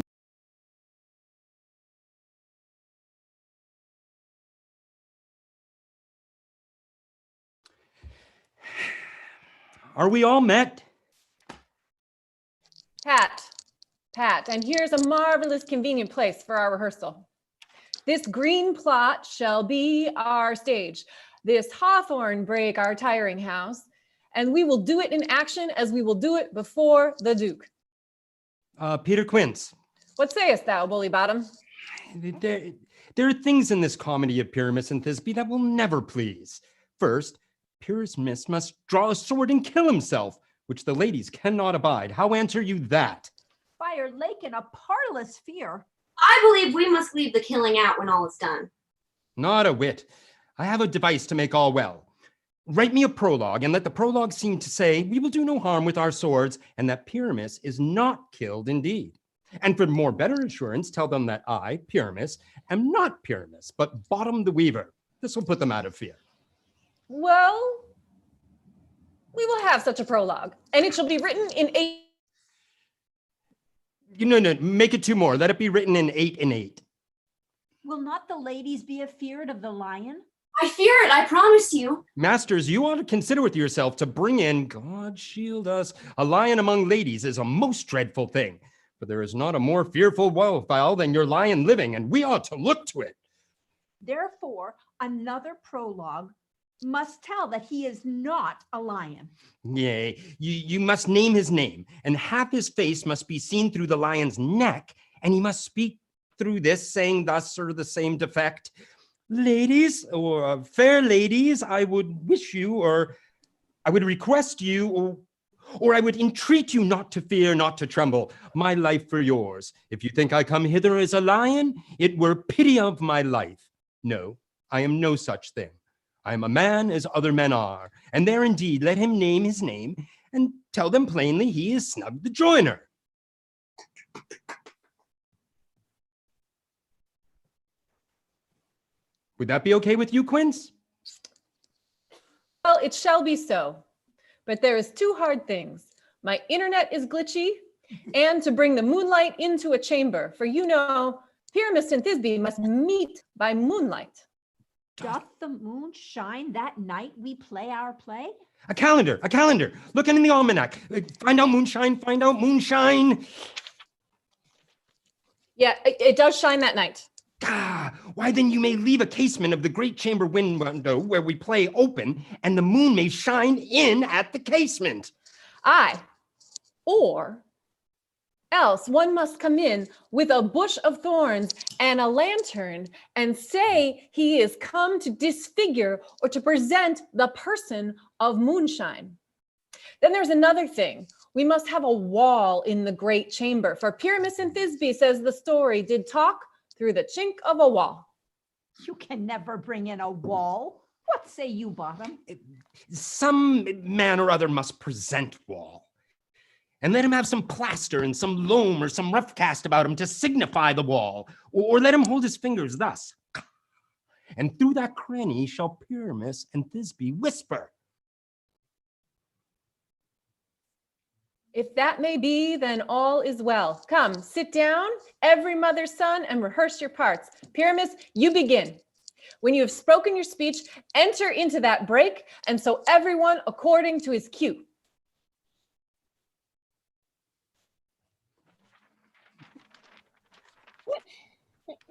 Are we all met? Pat, and here's a marvelous convenient place for our rehearsal. This green plot shall be our stage, this hawthorn brake our tiring house, and we will do it in action as we will do it before the Duke. Peter Quince. What sayest thou, bully bottom? There are things in this comedy of Pyramus and Thisbe that will never please. First, Pyramus must draw a sword and kill himself, which the ladies cannot abide. How answer you that? Fire lake in a parlous fear. I believe we must leave the killing out when all is done. Not a whit. I have a device to make all well. Write me a prologue, and let the prologue seem to say, we will do no harm with our swords, and that Pyramus is not killed indeed. And for more better assurance, tell them that I, Pyramus, am not Pyramus, but Bottom the Weaver. This will put them out of fear. Well, we will have such a prologue, and it shall be written in No, make it 2 more. Let it be written in 8 and 8. Will not the ladies be afeard of the lion? I fear it, I promise you. Masters, you ought to consider with yourself to bring in, God shield us, a lion among ladies is a most dreadful thing. For there is not a more fearful wildfowl than your lion living, and we ought to look to it. Therefore, another prologue must tell that he is not a lion. Yea, you must name his name, and half his face must be seen through the lion's neck, and he must speak through this, saying thus or the same defect. Ladies, or fair ladies, I would wish you, or I would request you, or I would entreat you not to fear, not to tremble, my life for yours. If you think I come hither as a lion, it were pity of my life. No, I am no such thing. I am a man as other men are, and there indeed let him name his name, and tell them plainly he is Snug the Joiner. Would that be okay with you, Quince? Well, it shall be so. But there is 2 hard things. My internet is glitchy, and to bring the moonlight into a chamber. For you know, Pyramus and Thisbe must meet by moonlight. Doth the moon shine that night we play our play? A calendar. Looking in the almanac. Find out moonshine. Yeah, it does shine that night. Why then you may leave a casement of the great chamber window where we play open, and the moon may shine in at the casement. Aye, or else one must come in with a bush of thorns and a lantern and say he is come to disfigure or to present the person of moonshine. Then there's another thing. We must have a wall in the great chamber, for Pyramus and Thisbe, says the story, did talk through the chink of a wall. You can never bring in a wall. What say you, Bottom? Some man or other must present wall. And let him have some plaster and some loam or some rough cast about him to signify the wall. Or let him hold his fingers thus. And through that cranny shall Pyramus and Thisbe whisper. If that may be, then all is well. Come, sit down, every mother's son, and rehearse your parts. Pyramus, you begin. When you have spoken your speech, enter into that break, and so everyone according to his cue.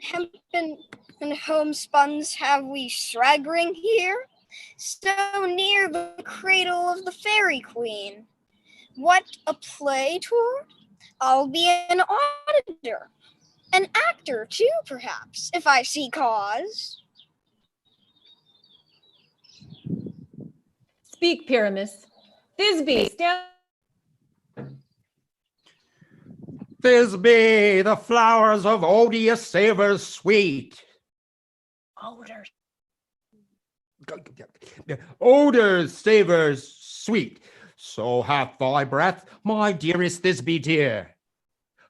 Hempen and homespuns have we straggling here, so near the cradle of the fairy queen. What a play tour! I'll be an auditor, an actor too, perhaps, if I see cause. Speak, Pyramus. Thisbe, stand. Thisbe, the flowers of odious savors sweet. Odors, savors sweet. So hath thy breath, my dearest Thisbe dear.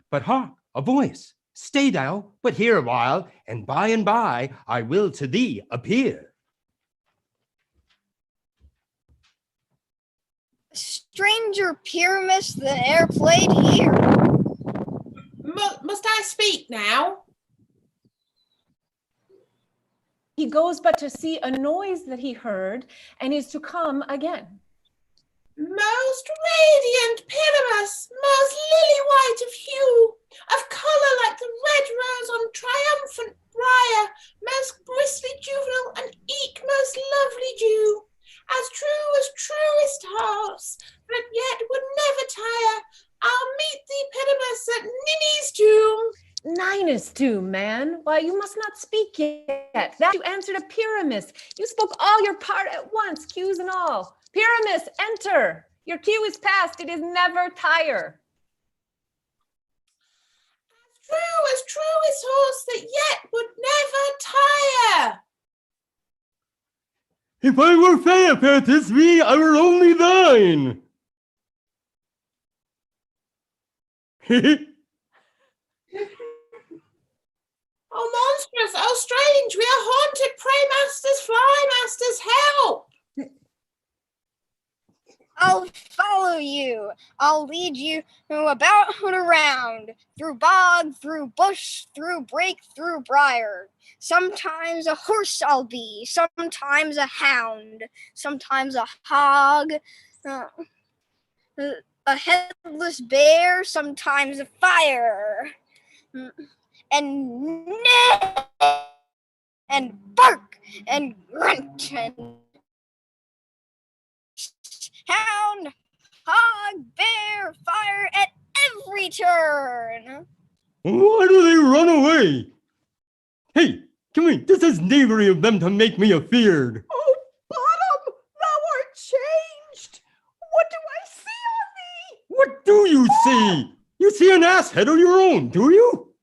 But hark, a voice. Stay thou, but here a while, and by I will to thee appear. Stranger Pyramus than e'er played here. Must I speak now? He goes but to see a noise that he heard, and is to come again. Most radiant Pyramus, most lily-white of hue, of colour like the red rose on triumphant briar, most bristly juvenile, and eke most lovely dew, as truest hearts, but yet would never tire. I'll meet thee, Pyramus, at Ninny's tomb. Ninus tomb, man. Why, you must not speak yet. That you answered a Pyramus. You spoke all your part at once, cues and all. Pyramus, enter. Your cue is past. It is never tire. As truest horse that yet would never tire. If I were fair, fair Thisbe, I were only thine. Oh, monstrous, oh, strange, we are haunted, pray, masters, fly, masters, help! I'll follow you. I'll lead you about and around, through bog, through bush, through brake, through briar. Sometimes a horse I'll be, sometimes a hound, sometimes a hog, a headless bear, sometimes a fire, and neigh, and bark, and grunt, and hound, hog, bear, fire at every turn. Why do they run away? Hey, come here. This is knavery of them to make me afeard. Oh, Bottom, thou art changed. What do I see on thee? What do you see? You see an ass head of your own, do you?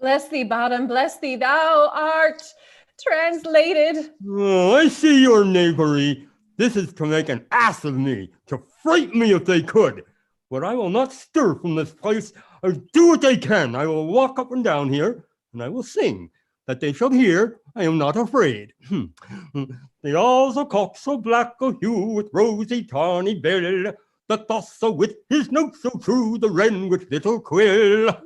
Bless thee, Bottom, bless thee, thou art translated. Oh, I see your knavery. This is to make an ass of me, to frighten me if they could. But I will not stir from this place. I'll do what they can. I will walk up and down here, and I will sing, that they shall hear I am not afraid. The owl's a cock so black a hue, with rosy tawny bill, the thus so with his note so true, the wren with little quill.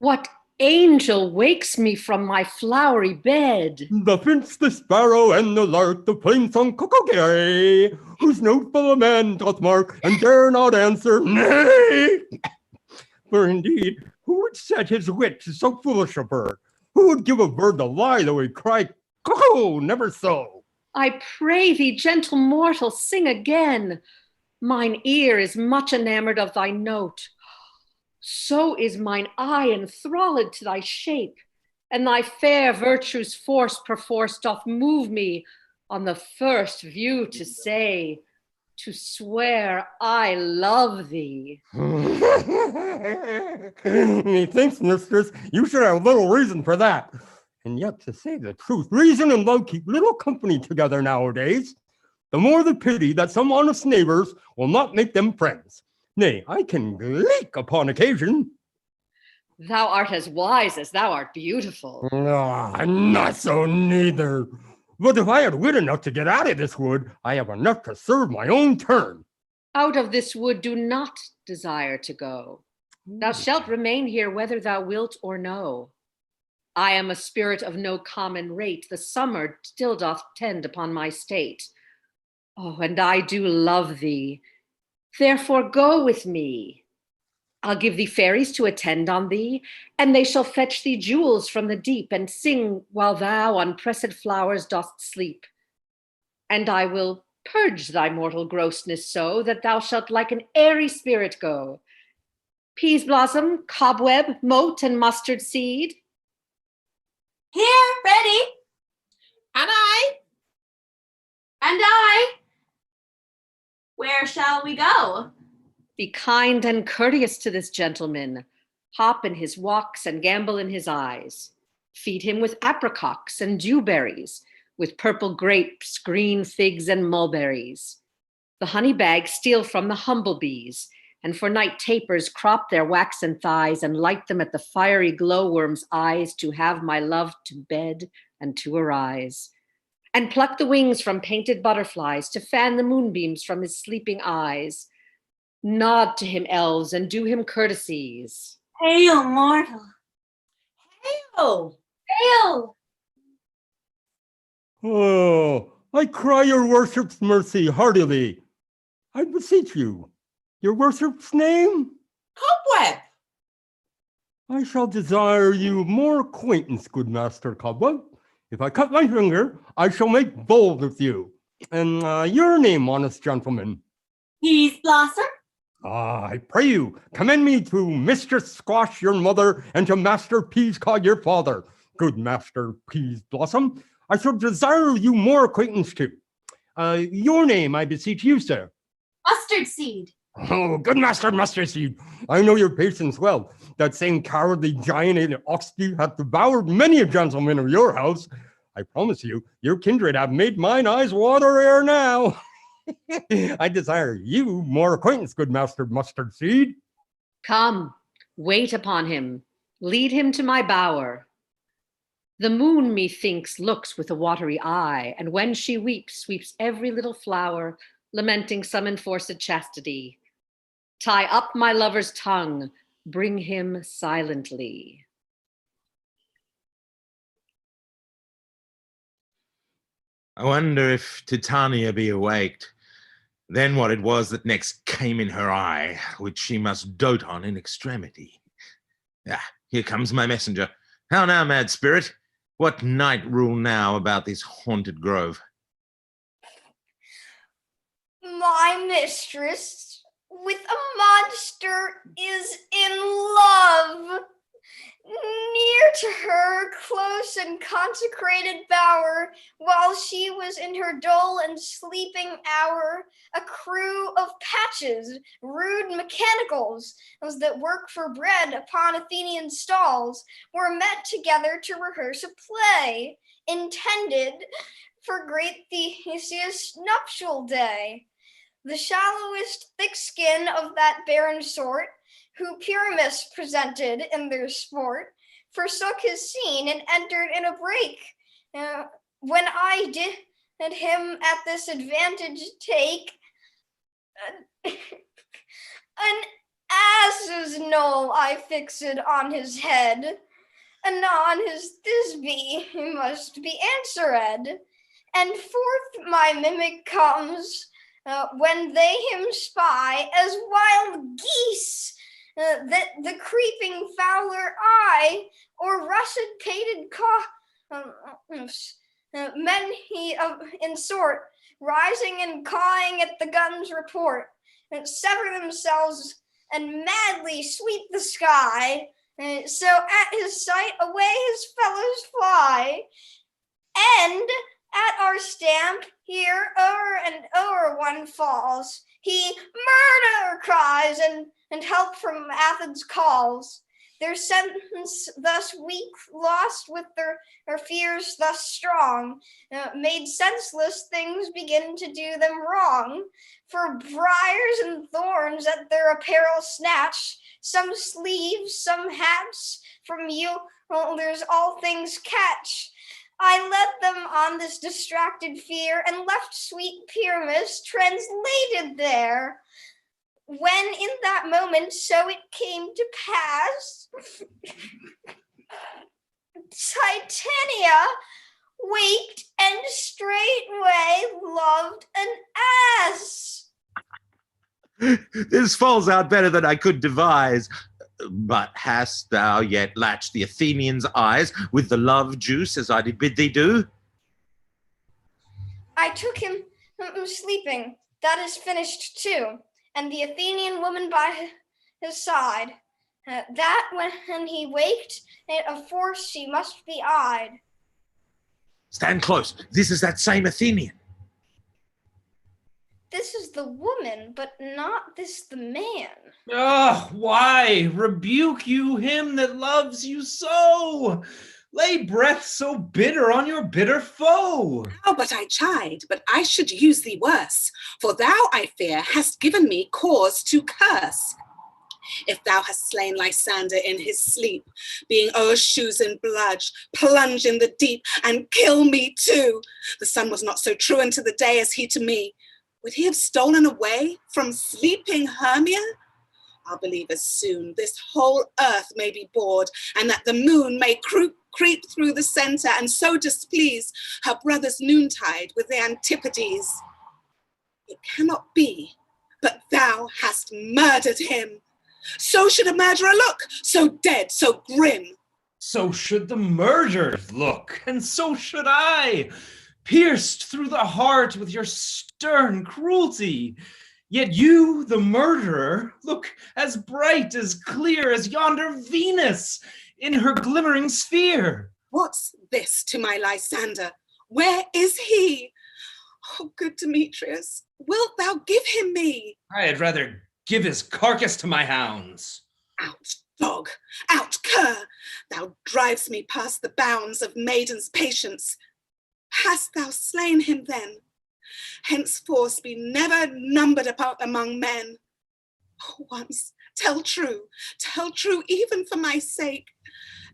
What angel wakes me from my flowery bed? The finch, the sparrow, and the lark, the plain song cuckoo gay, whose note full a man doth mark, and dare not answer nay. For indeed, who would set his wit to so foolish a bird? Who would give a bird the lie, though he cried, cuckoo, never so? I pray thee, gentle mortal, sing again. Mine ear is much enamored of thy note. So is mine eye enthralled to thy shape, and thy fair virtue's force perforce doth move me on the first view to say, to swear I love thee. Methinks, mistress, you should have little reason for that. And yet, to say the truth, reason and love keep little company together nowadays. The more the pity that some honest neighbors will not make them friends. Nay, I can leak upon occasion. Thou art as wise as thou art beautiful. Not so neither. But if I had wit enough to get out of this wood, I have enough to serve my own turn. Out of this wood do not desire to go. Thou shalt remain here whether thou wilt or no. I am a spirit of no common rate. The summer still doth tend upon my state. Oh, and I do love thee. Therefore go with me. I'll give thee fairies to attend on thee, and they shall fetch thee jewels from the deep and sing while thou on pressed flowers dost sleep. And I will purge thy mortal grossness so that thou shalt like an airy spirit go. Peas blossom, cobweb, mote, and mustard seed. Here, ready. And I. And I. Where shall we go? Be kind and courteous to this gentleman. Hop in his walks and gambol in his eyes. Feed him with apricots and dewberries, with purple grapes, green figs, and mulberries. The honey bag steal from the humblebees, and for night tapers crop their waxen thighs and light them at the fiery glowworm's eyes to have my love to bed and to arise. And pluck the wings from painted butterflies to fan the moonbeams from his sleeping eyes. Nod to him, elves, and do him courtesies. Hail, mortal. Hail. Hail. Oh, I cry your worship's mercy heartily. I beseech you, your worship's name? Cobweb. I shall desire you more acquaintance, good master Cobweb. If I cut my finger, I shall make bold with you. And your name, honest gentleman? Peas blossom. I pray you, commend me to Mistress Squash, your mother, and to Master Peascod, your father. Good Master Peas Blossom, I shall desire you more acquaintance too. Your name, I beseech you, sir. Mustard seed. Oh, good Master Mustard Seed, I know your patience well. That same cowardly giant in Oxty hath devoured many a gentleman of your house. I promise you, your kindred have made mine eyes water ere now. I desire you more acquaintance, good Master Mustard Seed. Come, wait upon him. Lead him to my bower. The moon, methinks, looks with a watery eye, and when she weeps, sweeps every little flower, lamenting some enforced chastity. Tie up my lover's tongue, bring him silently. I wonder if Titania be awaked, then what it was that next came in her eye, which she must dote on in extremity. Ah, here comes my messenger. How now, mad spirit? What night rule now about this haunted grove? My mistress with a monster is in love. Near to her close and consecrated bower, while she was in her dull and sleeping hour, a crew of patches, rude mechanicals, as that work for bread upon Athenian stalls, were met together to rehearse a play, intended for great Theseus' nuptial day. The shallowest thick skin of that barren sort, who Pyramus presented in their sport, forsook his scene and entered in a break. When I did him at this advantage take, an ass's knoll I fixed on his head, anon his Thisbe must be answered, and forth my mimic comes, when they him spy as wild geese, that the creeping fowler eye, or russet-pated men he in sort, rising and cawing at the gun's report, and sever themselves and madly sweep the sky, so at his sight away his fellows fly, and at our stamp here o'er and o'er one falls, he murder cries, and help from Athens calls. Their sentence thus weak, lost with their fears thus strong, made senseless things begin to do them wrong. For briars and thorns at their apparel snatch, some sleeves, some hats, from you there's all things catch. I led them on this distracted fear, and left sweet Pyramus translated there. When in that moment so it came to pass, Titania waked and straightway loved an ass. This falls out better than I could devise. But hast thou yet latched the Athenian's eyes with the love juice as I did bid thee do? I took him sleeping, that is finished too, and the Athenian woman by his side, that when he waked, of force she must be eyed. Stand close, this is that same Athenian. This is the woman, but not this the man. Why rebuke you him that loves you so? Lay breath so bitter on your bitter foe. How but I chide, but I should use thee worse, for thou, I fear, hast given me cause to curse. If thou hast slain Lysander in his sleep, being o'er shoes in blood, plunge in the deep and kill me too. The sun was not so true unto the day as he to me. Would he have stolen away from sleeping Hermia? I'll believe as soon this whole earth may be bored, and that the moon may creep through the center, and so displease her brother's noontide with the Antipodes. It cannot be, but thou hast murdered him. So should a murderer look, so dead, so grim. So should the murdered look, and so should I, pierced through the heart with your stern cruelty. Yet you, the murderer, look as bright, as clear as yonder Venus in her glimmering sphere. What's this to my Lysander? Where is he? Oh, good Demetrius, wilt thou give him me? I had rather give his carcass to my hounds. Out, dog, out, cur! Thou drivest me past the bounds of maiden's patience. Hast thou slain him then? Henceforth be never numbered among men. Oh, once, tell true, even for my sake.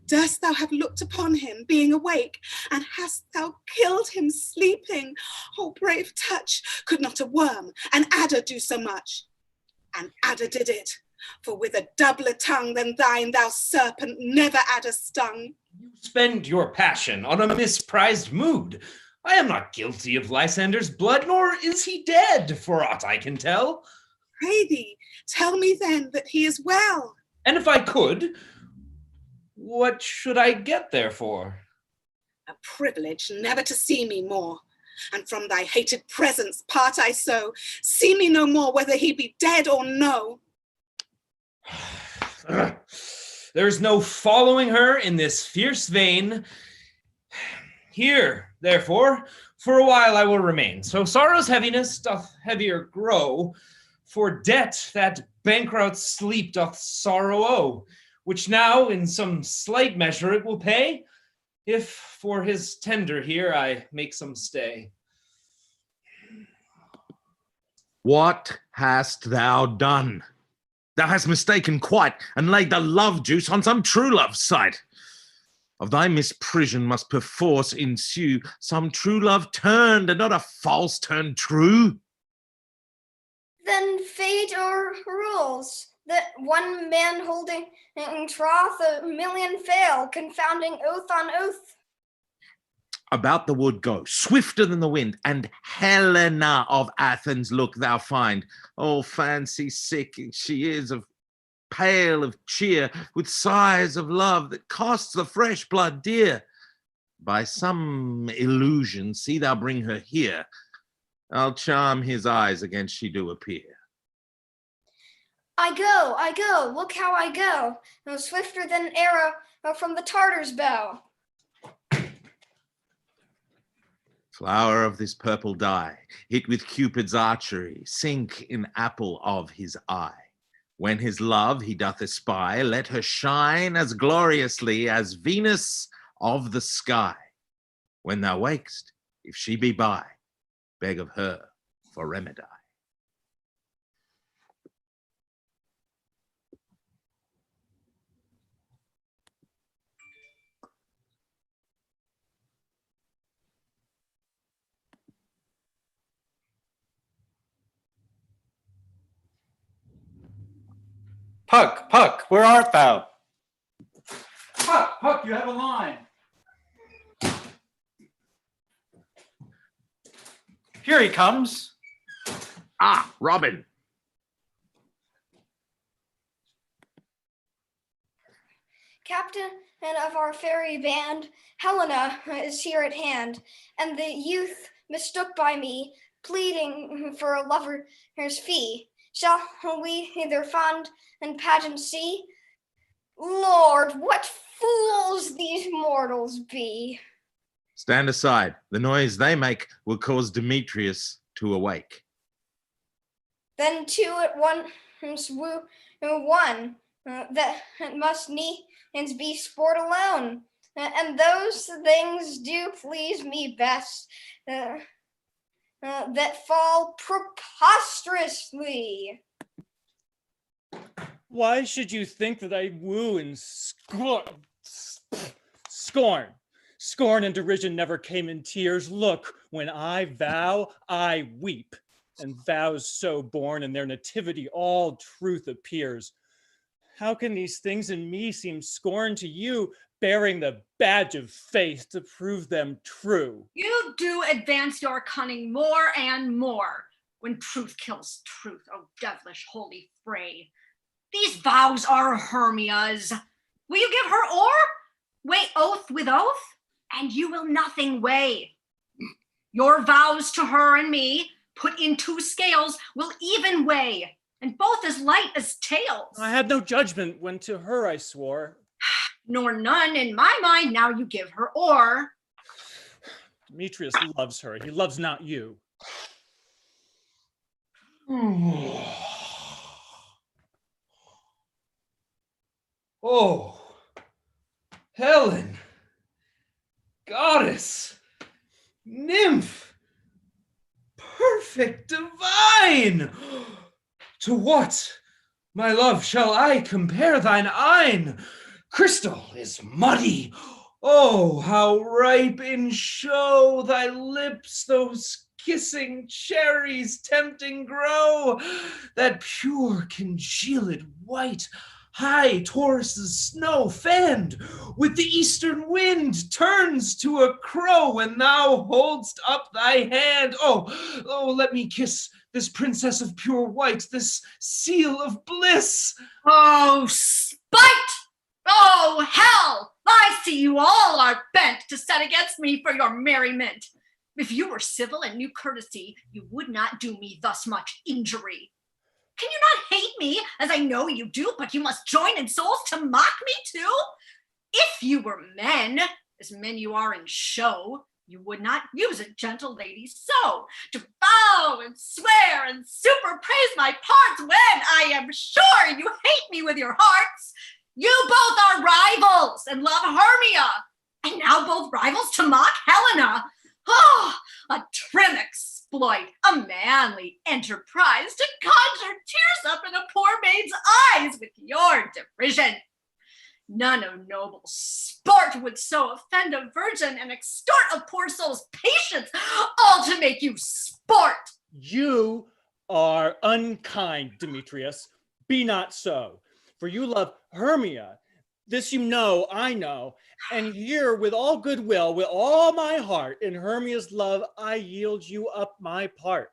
Durst thou have looked upon him being awake, and hast thou killed him sleeping? Oh, brave touch, could not a worm, an adder do so much? An adder did it, for with a doubler tongue than thine, thou serpent, never adder stung. You spend your passion on a misprized mood. I am not guilty of Lysander's blood, nor is he dead, for aught I can tell. Pray thee, tell me then that he is well. And if I could, what should I get therefore? A privilege never to see me more, and from thy hated presence part I so. See me no more, whether he be dead or no. There's no following her in this fierce vein. Here, therefore, for a while I will remain. So sorrow's heaviness doth heavier grow, for debt that bankrupt sleep doth sorrow owe, which now in some slight measure it will pay, if for his tender here I make some stay. What hast thou done? Thou hast mistaken quite, and laid the love juice on some true love's sight. Of thy misprision must perforce ensue some true love turned, and not a false turned true. Then fate o'errules, that one man holding in troth, a million fail, confounding oath on oath. About the wood go, swifter than the wind, and Helena of Athens look thou find. Oh, fancy sick she is of pale of cheer, with sighs of love that costs the fresh blood dear. By some illusion see thou bring her here. I'll charm his eyes against she do appear. I go, look how I go, no swifter than an arrow from the Tartar's bow. Flower of this purple dye, hit with Cupid's archery, sink in apple of his eye. When his love he doth espy, let her shine as gloriously as Venus of the sky. When thou wakest, if she be by, beg of her for remedy. Puck, Puck, where art thou? Puck, Puck, you have a line. Here he comes. Ah, Robin. Captain of our fairy band, Helena is here at hand, and the youth mistook by me, pleading for a lover's fee. Shall we their fond and pageant see? Lord, what fools these mortals be! Stand aside. The noise they make will cause Demetrius to awake. Then two at once woo one, that must needs be sport alone, and those things do please me best, that fall preposterously. Why should you think that I woo and scorn? Scorn and derision never came in tears. Look, when I vow, I weep. And vows so born in their nativity, all truth appears. How can these things in me seem scorn to you, bearing the badge of faith to prove them true? You do advance your cunning more and more, when truth kills truth, O devilish holy fray. These vows are Hermia's. Will you give her o'er? Weigh oath with oath, and you will nothing weigh. Your vows to her and me, put in two scales, will even weigh, and both as light as tails. I had no judgment when to her I swore. Nor none in my mind now you give her o'er. Demetrius loves her, he loves not you. Oh, Helen, goddess, nymph, perfect divine! To what, my love, shall I compare thine eyne? crystal is muddy. Oh, how ripe in show thy lips, those kissing cherries tempting grow, that pure congealed white, high Taurus's snow fanned with the eastern wind turns to a crow when thou holdst up thy hand. Oh, let me kiss this princess of pure white, this seal of bliss. Oh, spite! Oh, hell! I see you all are bent to set against me for your merriment. If you were civil and knew courtesy, you would not do me thus much injury. Can you not hate me, as I know you do, but you must join in souls to mock me too? If you were men, as men you are in show, you would not use it, gentle ladies, so to bow and swear and super praise my parts when I am sure you hate me with your hearts. You both are rivals and love Hermia, and now both rivals to mock Helena. Oh, a trim exploit, a manly enterprise to conjure tears up in a poor maid's eyes with your derision. None of noble sport would so offend a virgin and extort a poor soul's patience, all to make you sport. You are unkind, Demetrius. Be not so, for you love Hermia. This you know, I know, and here with all goodwill, with all my heart, in Hermia's love, I yield you up my part,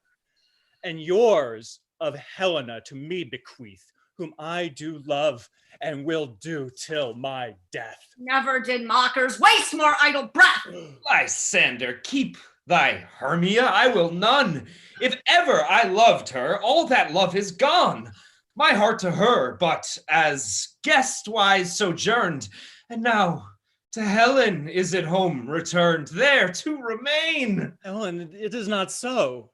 and yours of Helena to me bequeath, whom I do love and will do till my death. Never did mockers waste more idle breath. Lysander, keep thy Hermia, I will none. If ever I loved her, all that love is gone. My heart to her, but as guest-wise sojourned, and now to Helen is it home returned, there to remain. Helen, it is not so.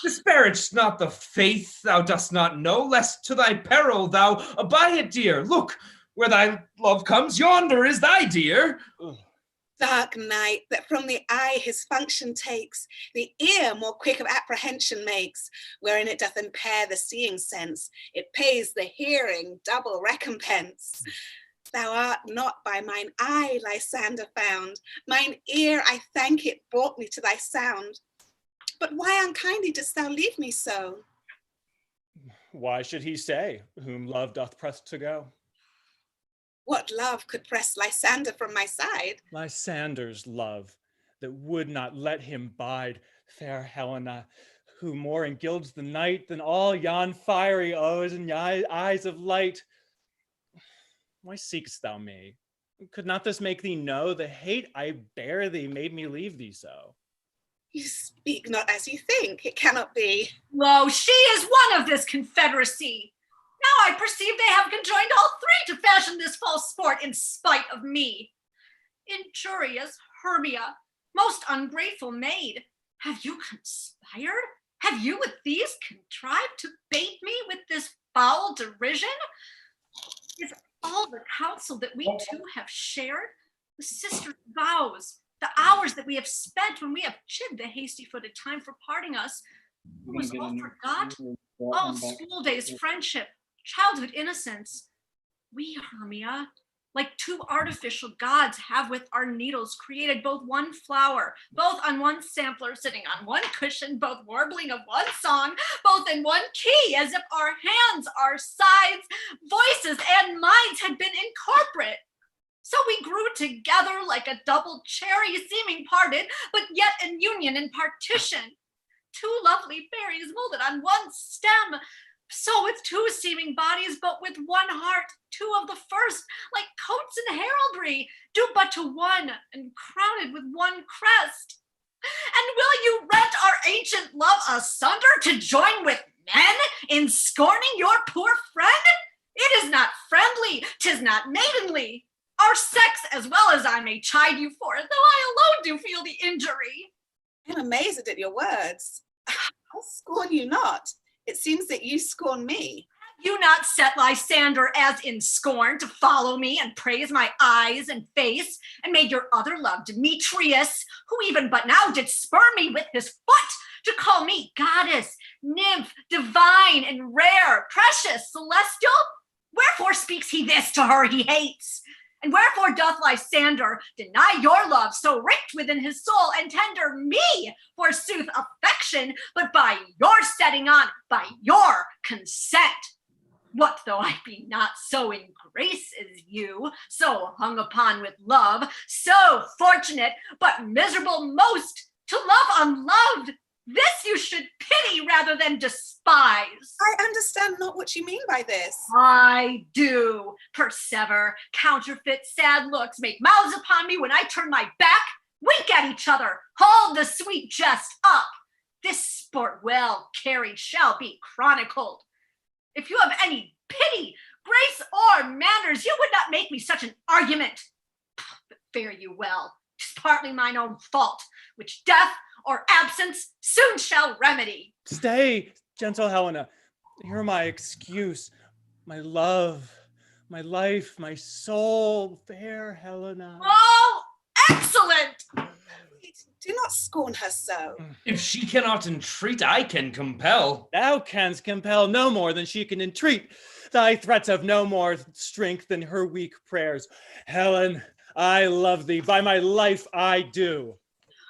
Disparage not the faith thou dost not know, lest to thy peril thou abide it, dear. Look, where thy love comes, yonder is thy dear. Dark night that from the eye his function takes, the ear more quick of apprehension makes, wherein it doth impair the seeing sense, it pays the hearing double recompense. Thou art not by mine eye, Lysander, found, mine ear, I thank it, brought me to thy sound. But why unkindly dost thou leave me so? Why should he say, whom love doth press to go? What love could press Lysander from my side? Lysander's love, that would not let him bide, fair Helena, who more engilds the night than all yon fiery O's and eyes of light. Why seek'st thou me? Could not this make thee know the hate I bear thee made me leave thee so? You speak not as you think, it cannot be. Lo, she is one of this confederacy. Now I perceive they have conjoined all three to fashion this false sport in spite of me. Injurious Hermia, most ungrateful maid, have you conspired? Have you with these contrived to bait me with this foul derision? Is all the counsel that we two have shared, the sister's vows, the hours that we have spent when we have chid the hasty-footed time for parting us, was all forgot? All school days friendship, childhood innocence. We, Hermia, like two artificial gods, have with our needles created both one flower, both on one sampler, sitting on one cushion, both warbling of one song, both in one key, as if our hands, our sides, voices, and minds had been incorporate. So we grew together like a double cherry, seeming parted, but yet in union and partition. Two lovely berries molded on one stem, so with two seeming bodies, but with one heart, two of the first, like coats and heraldry, due but to one, and crowned with one crest. And will you rent our ancient love asunder to join with men in scorning your poor friend? It is not friendly, 'tis not maidenly. Our sex, as well as I may chide you for it, though I alone do feel the injury. I'm amazed at your words. I scorn you not. It seems that you scorn me. Have you not set Lysander as in scorn to follow me and praise my eyes and face, and made your other love, Demetrius, who even but now did spurn me with his foot, to call me goddess, nymph, divine and rare, precious, celestial? Wherefore speaks he this to her he hates? And wherefore doth Lysander deny your love so rich within his soul, and tender me, forsooth, affection, but by your setting on, by your consent? What though I be not so in grace as you, so hung upon with love, so fortunate, but miserable most, to love unloved? This you should pity rather than despise. I understand not what you mean by this. I do. Persever, counterfeit sad looks, make mouths upon me when I turn my back, wink at each other, hold the sweet jest up. This sport well carried shall be chronicled. If you have any pity, grace, or manners, you would not make me such an argument. But fare you well. 'Tis partly mine own fault, which death or absence soon shall remedy. Stay, gentle Helena. Hear my excuse. My love, my life, my soul, fair Helena. Oh, excellent! Do not scorn her so. If she cannot entreat, I can compel. Thou canst compel no more than she can entreat. Thy threats have no more strength than her weak prayers. Helen, I love thee. By my life I do.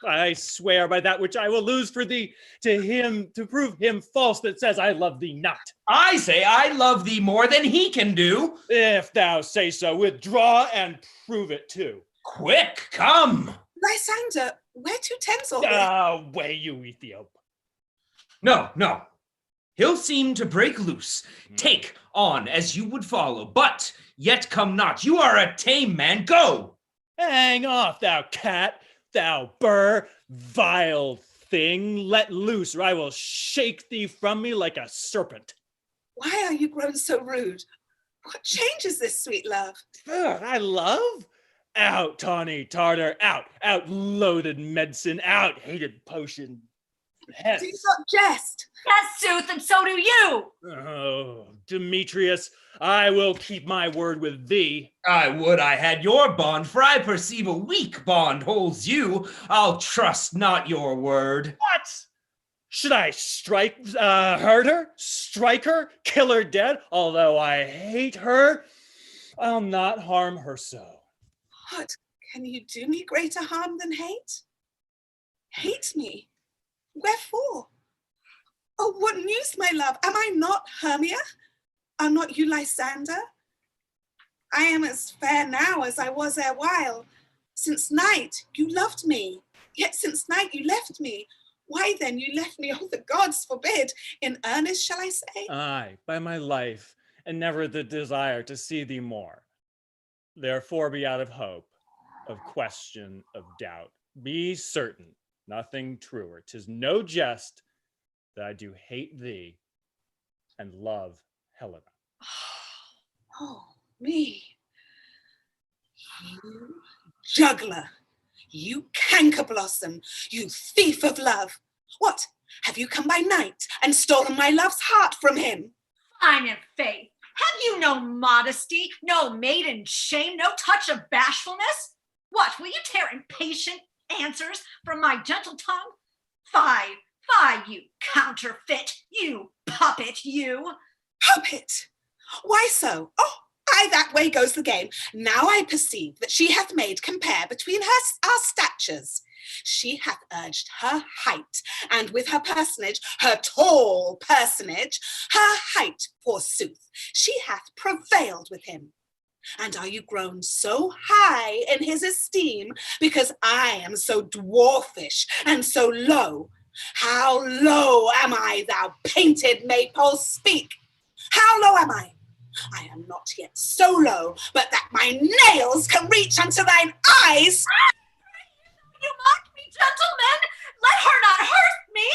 I swear by that which I will lose for thee, to prove him false that says I love thee not. I say I love thee more than he can do. If thou say so, withdraw and prove it too. Quick, come. Lysander, where to Tensor? Away, you Ethiop. No. He'll seem to break loose. Take on as you would follow, but yet come not. You are a tame man. Go. Hang off, thou cat. Thou burr, vile thing, let loose, or I will shake thee from me like a serpent. Why are you grown so rude? What changes this, sweet love? I love? Out, tawny Tartar, out, loathed medicine, out, hated potion. Hence. Do not jest. Yes, sooth, and so do you. Oh, Demetrius, I will keep my word with thee. I would I had your bond, for I perceive a weak bond holds you. I'll trust not your word. What? Should I hurt her, strike her, kill her dead? Although I hate her, I'll not harm her so. What? Can you do me greater harm than hate? Hate me? Wherefore? Oh, what news, my love? Am I not Hermia? Are not you Lysander? I am as fair now as I was erewhile. Since night you loved me, yet since night you left me. Why then you left me, oh, the gods forbid. In earnest, shall I say? Aye, by my life, and never the desire to see thee more. Therefore be out of hope, of question, of doubt. Be certain, nothing truer. 'Tis no jest that I do hate thee and love Helena. Oh, me. You juggler, you canker blossom, you thief of love. What, have you come by night and stolen my love's heart from him? Fine in faith. Have you no modesty, no maiden shame, no touch of bashfulness? What, will you tear impatient answers from my gentle tongue? Fie, you counterfeit, you puppet, you. Puppet? Why so? Oh, aye, that way goes the game. Now I perceive that she hath made compare between our statures. She hath urged her height, and with her personage, her tall personage, her height, forsooth, she hath prevailed with him. And are you grown so high in his esteem because I am so dwarfish and so low? How low am I, thou painted maypole? Speak! How low am I? I am not yet so low, but that my nails can reach unto thine eyes. You mock me, gentlemen. Let her not hurt me.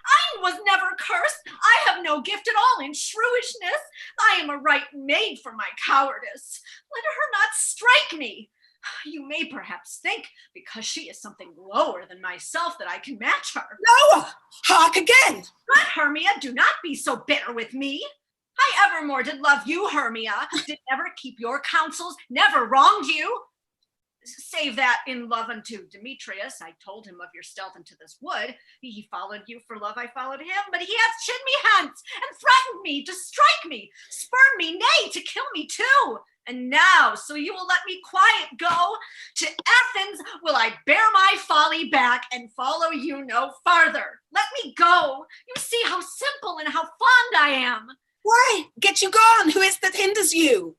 I was never cursed. I have no gift at all in shrewishness. I am a right maid for my cowardice. Let her not strike me. You may perhaps think, because she is something lower than myself, that I can match her. Lower! Hark again! Good Hermia, do not be so bitter with me. I evermore did love you, Hermia, did never keep your counsels, never wronged you. save that in love unto Demetrius. I told him of your stealth into this wood. He followed you for love, I followed him, but he hath chid me hence, and threatened me to strike me, spurn me, nay, to kill me too. And now, so you will let me quiet go to Athens, will I bear my folly back and follow you no farther. Let me go. You see how simple and how fond I am. Why? Get you gone. Who is that hinders you?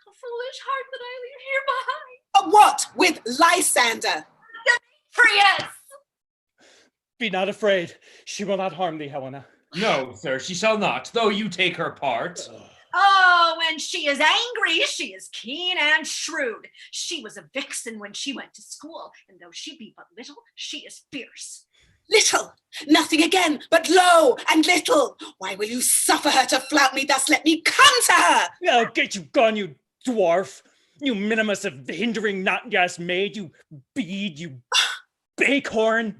A foolish heart that I leave here behind. What? With Lysander? Demetrius! Be not afraid. She will not harm thee, Helena. No, sir, she shall not, though you take her part. Oh, when she is angry, she is keen and shrewd. She was a vixen when she went to school, and though she be but little, she is fierce. Little, nothing again, but low and little. Why will you suffer her to flout me thus? Let me come to her. Oh, get you gone, you dwarf. You minimus of hindering not yas maid, you bead, you bakehorn.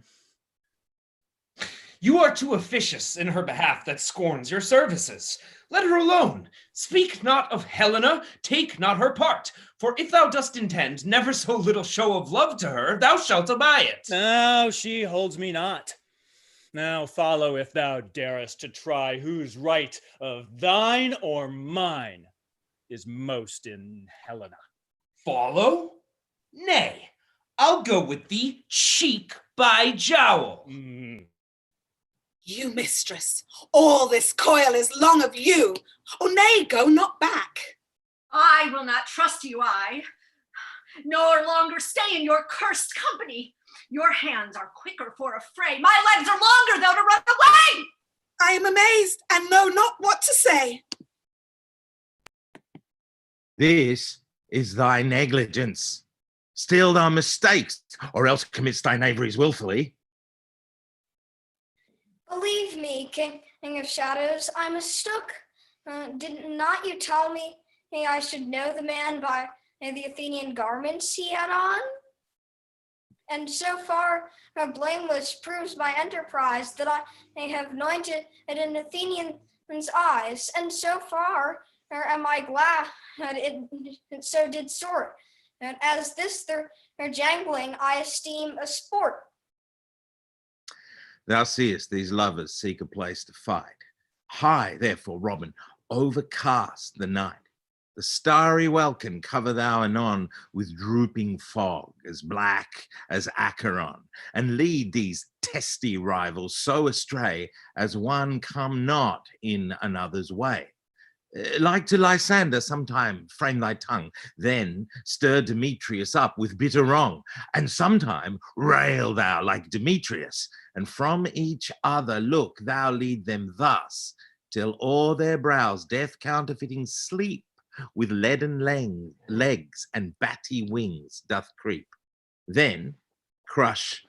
You are too officious in her behalf that scorns your services. Let her alone. Speak not of Helena, take not her part. For if thou dost intend never so little show of love to her, thou shalt abide it. Now she holds me not. Now follow if thou darest to try whose right of thine or mine is most in Helena. Follow? Nay, I'll go with thee cheek by jowl. You, mistress, all this coil is long of you. Oh, nay, go not back. I will not trust you, nor longer stay in your cursed company. Your hands are quicker for a fray. My legs are longer, though, to run away. I am amazed and know not what to say. This is thy negligence. Still thy mistakes, or else commits thy knaveries willfully. Believe me, King of Shadows, I mistook. Did not you tell me I should know the man by the Athenian garments he had on? And so far, blameless proves my enterprise that I have anointed an Athenian's eyes, and so far am I glad it so did sort. And as this their jangling I esteem a sport. Thou seest these lovers seek a place to fight. High, therefore, Robin, overcast the night. The starry welkin cover thou anon with drooping fog, as black as Acheron, and lead these testy rivals so astray as one come not in another's way. Like to Lysander, sometime frame thy tongue, then stir Demetrius up with bitter wrong, and sometime rail thou like Demetrius, and from each other look thou lead them thus, till o'er their brows death counterfeiting sleep with leaden legs and batty wings doth creep. Then crush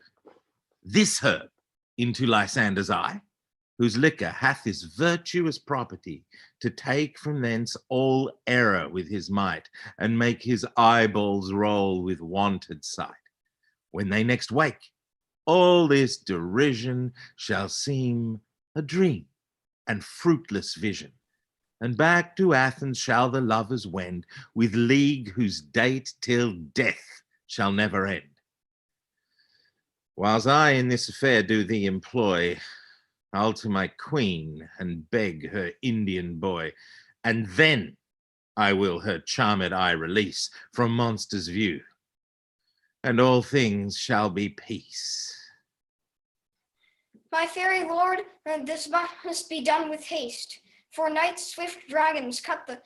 this herb into Lysander's eye, whose liquor hath his virtuous property to take from thence all error with his might, and make his eyeballs roll with wonted sight. When they next wake, all this derision shall seem a dream and fruitless vision, and back to Athens shall the lovers wend, with league whose date till death shall never end. Whiles I in this affair do thee employ, I'll to my queen and beg her Indian boy, and then I will her charmed eye release from monster's view, and all things shall be peace. My fairy lord, this must be done with haste, for night's swift dragons cut the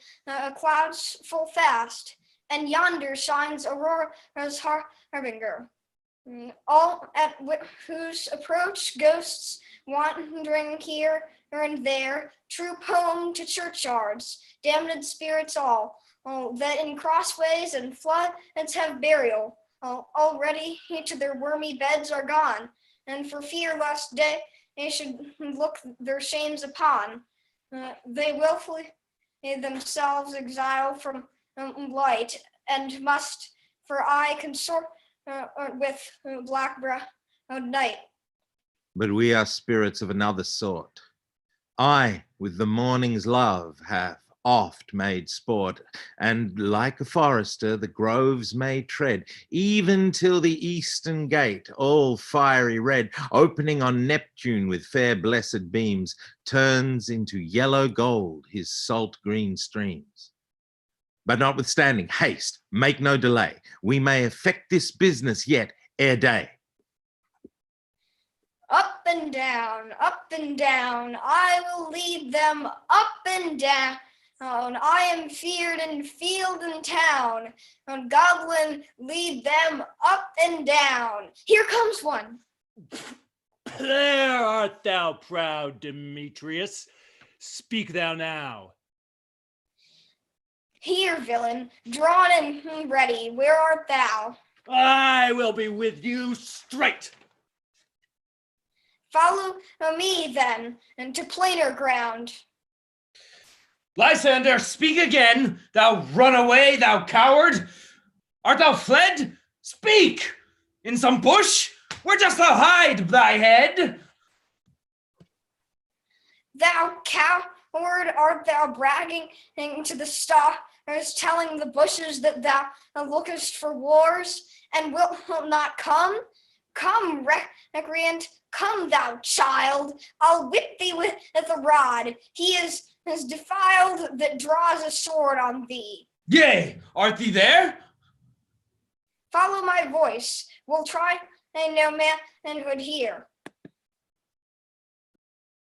clouds full fast, and yonder shines Aurora's harbinger, all at whose approach ghosts wandering here and there troop home to churchyards, damned spirits all that in crossways and floods have burial, already to their wormy beds are gone, and for fear lest they should look their shames upon, they willfully themselves exile from light, and must for aye consort with black-browed night. But we are spirits of another sort. I, with the morning's love, have oft made sport, and like a forester the groves may tread, even till the eastern gate, all fiery red, opening on Neptune with fair blessed beams, turns into yellow gold his salt green streams. But notwithstanding, haste, make no delay. We may effect this business yet ere day. Up and down, I will lead them up and down. I am feared in field and town. Goblin, lead them up and down. Here comes one. There art thou proud, Demetrius. Speak thou now. Here, villain, drawn and ready, where art thou? I will be with you straight. Follow me, then, and to plainer ground. Lysander, speak again, thou runaway, thou coward. Art thou fled? Speak! In some bush? Where dost thou hide thy head? Thou coward, art thou bragging to the stars, telling the bushes that thou lookest for wars, and wilt not come? Come, recreant, come, thou child. I'll whip thee with the rod. He is defiled that draws a sword on thee. Yea, art thee there? Follow my voice. We'll try no manhood here.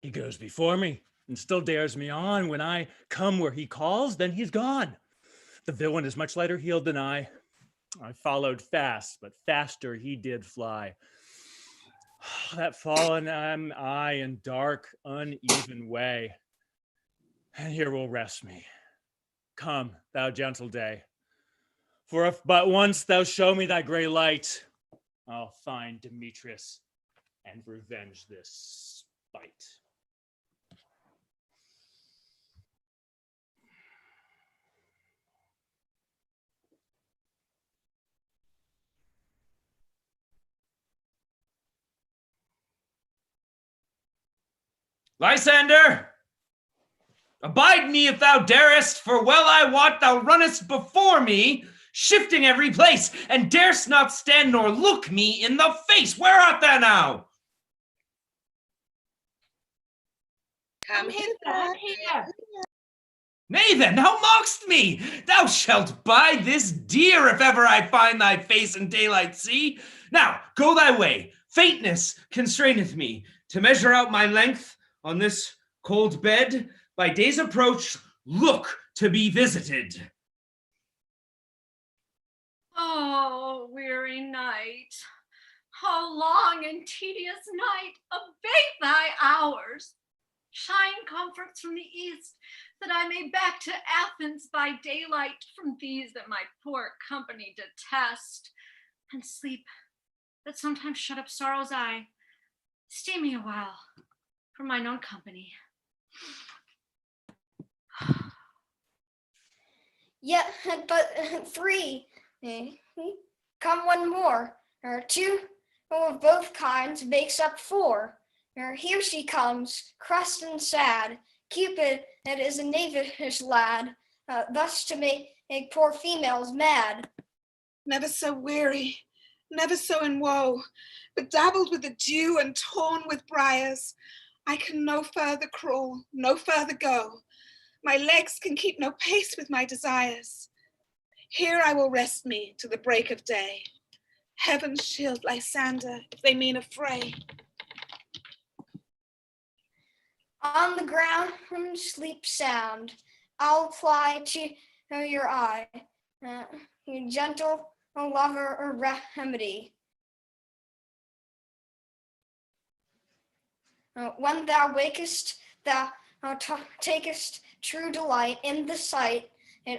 He goes before me and still dares me on. When I come where he calls, then he's gone. The villain is much lighter heeled than I. I followed fast, but faster he did fly. That fallen am I in dark, uneven way. And here will rest me. Come, thou gentle day. For if but once thou show me thy gray light, I'll find Demetrius and revenge this spite. Lysander! Abide me if thou darest, for well I wot thou runnest before me, shifting every place, and darest not stand nor look me in the face. Where art thou now? Come hither. Nay then, thou mock'st me. Thou shalt buy this dear if ever I find thy face in daylight see. Now, go thy way. Faintness constraineth me to measure out my length on this cold bed. By day's approach, look to be visited. Oh, weary night. Oh, long and tedious night, abate thy hours. Shine comforts from the east, that I may back to Athens by daylight from these that my poor company detest. And sleep, that sometimes shut up sorrow's eye. Stay me a while from mine own company. Yet but three. Come one more. Two of both kinds makes up four. Here she comes, crushed and sad. Cupid, it is a knavish lad, thus to make poor females mad. Never so weary, never so in woe, bedabbled with the dew and torn with briars. I can no further crawl, no further go. My legs can keep no pace with my desires. Here I will rest me to the break of day. Heaven shield Lysander if they mean a fray. On the ground, sleep sound. I'll fly to your eye, you gentle lover or remedy. When thou wakest, thou takest true delight in the sight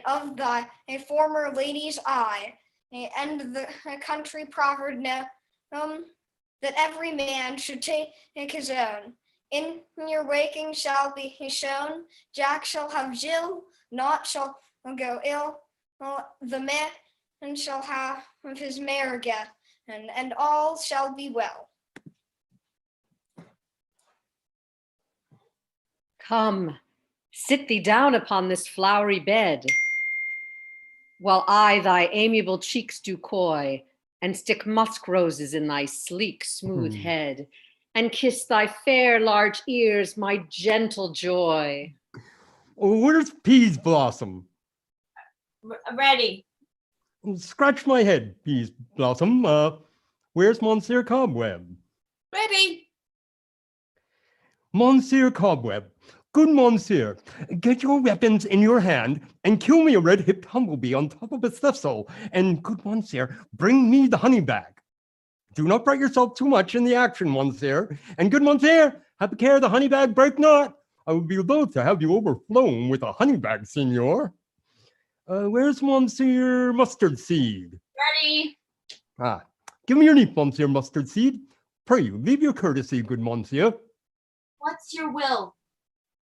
of thy former lady's eye, and the country proverb that every man should take his own. In your waking shall be shown, Jack shall have Jill, naught shall go ill, the man shall have his mare again, and all shall be well. Come, Sit thee down upon this flowery bed, while I thy amiable cheeks do coy, and stick musk roses in thy sleek, smooth head, and kiss thy fair large ears, my gentle joy. Oh, where's Peas Blossom? Ready. Scratch my head, Peas Blossom. Where's Monsieur Cobweb? Ready. Monsieur Cobweb, good Monsieur, get your weapons in your hand and kill me a red-hipped humblebee on top of a thistle. And good Monsieur, bring me the honey bag. Do not fret yourself too much in the action, Monsieur. And good Monsieur, have a care the honey bag break not. I would be loath to have you overflown with a honey bag, Signor. Where's Monsieur Mustard Seed? Ready. Ah, give me your leaf, Monsieur Mustard Seed. Pray you, leave your courtesy, good Monsieur. What's your will?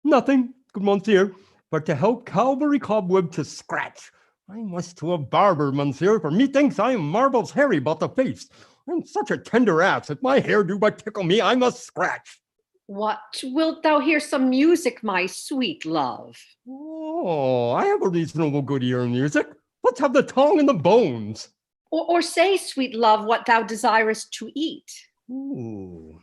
Nothing, good Monsieur, but to help Calvary Cobweb to scratch. I must to a barber, Monsieur, for methinks I am marbles hairy about the face. I'm such a tender ass, if my hair do but tickle me, I must scratch. What, wilt thou hear some music, my sweet love? Oh, I have a reasonable good ear in music. Let's have the tongue and the bones. Or say, sweet love, what thou desirest to eat. Ooh,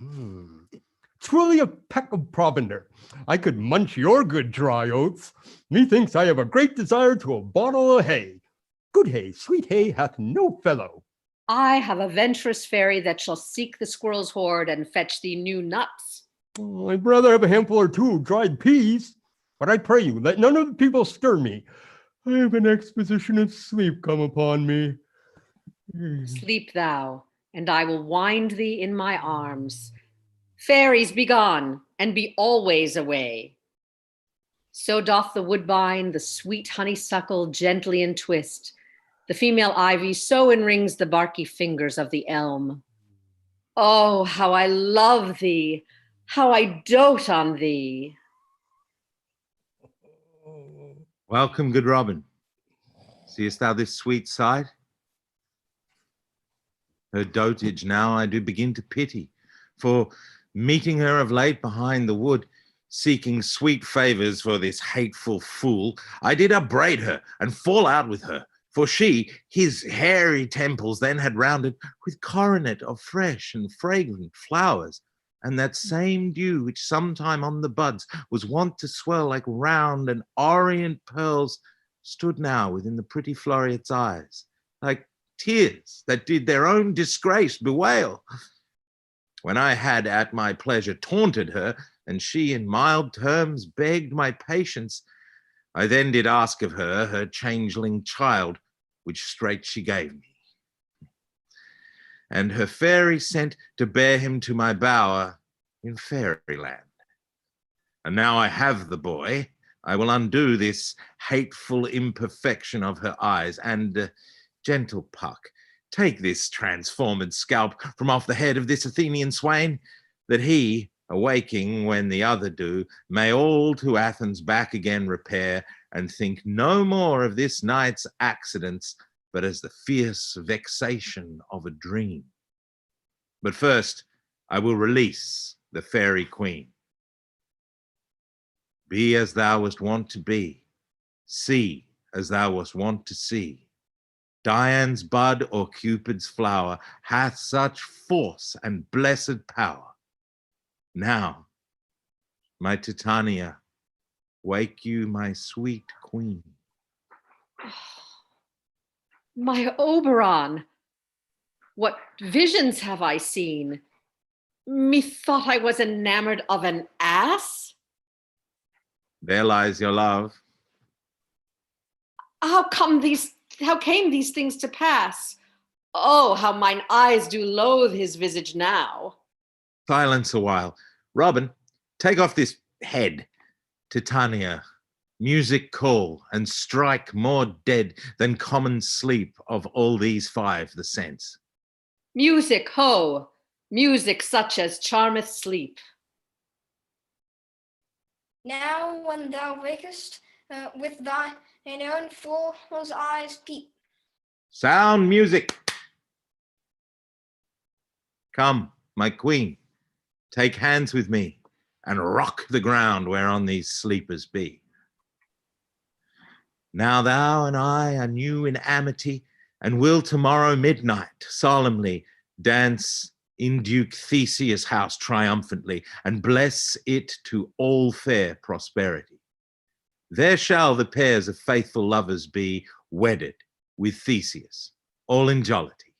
truly a peck of provender. I could munch your good dry oats. Methinks I have a great desire to a bottle of hay. Good hay, sweet hay hath no fellow. I have a venturous fairy that shall seek the squirrel's hoard and fetch thee new nuts. Oh, I'd rather have a handful or two of dried peas. But I pray you, let none of the people stir me. I have an exposition of sleep come upon me. Sleep thou, and I will wind thee in my arms. Fairies, be gone, and be always away. So doth the woodbine the sweet honeysuckle gently entwist. The female ivy so enrings the barky fingers of the elm. Oh, how I love thee, how I dote on thee. Welcome, good Robin. Seest thou this sweet sight? Her dotage now I do begin to pity, for meeting her of late behind the wood, seeking sweet favors for this hateful fool, I did upbraid her and fall out with her, for she, his hairy temples then had rounded with coronet of fresh and fragrant flowers, and that same dew which sometime on the buds was wont to swell like round and orient pearls, stood now within the pretty Floriet's eyes, like tears that did their own disgrace bewail. When I had at my pleasure taunted her, and she in mild terms begged my patience, I then did ask of her her changeling child, which straight she gave me. And her fairy sent to bear him to my bower in fairyland. And now I have the boy, I will undo this hateful imperfection of her eyes, and gentle Puck, take this transformed scalp from off the head of this Athenian swain, that he, awaking when the other do, may all to Athens back again repair, and think no more of this night's accidents, but as the fierce vexation of a dream. But first, I will release the fairy queen. Be as thou wast wont to be, see as thou wast wont to see. Dian's bud or Cupid's flower hath such force and blessed power. Now, my Titania, wake you my sweet queen. My Oberon, what visions have I seen? Methought I was enamored of an ass. There lies your love. How came these things to pass? Oh, how mine eyes do loathe his visage now. Silence a while. Robin, take off this head. Titania, music call, and strike more dead than common sleep of all these five the sense. Music, ho! Music such as charmeth sleep. Now when thou wakest, with thine own fool's eyes peep. Sound music. Come, my queen, take hands with me and rock the ground whereon these sleepers be. Now thou and I are new in amity, and will tomorrow midnight solemnly dance in Duke Theseus' house triumphantly, and bless it to all fair prosperity. There shall the pairs of faithful lovers be wedded with Theseus, all in jollity.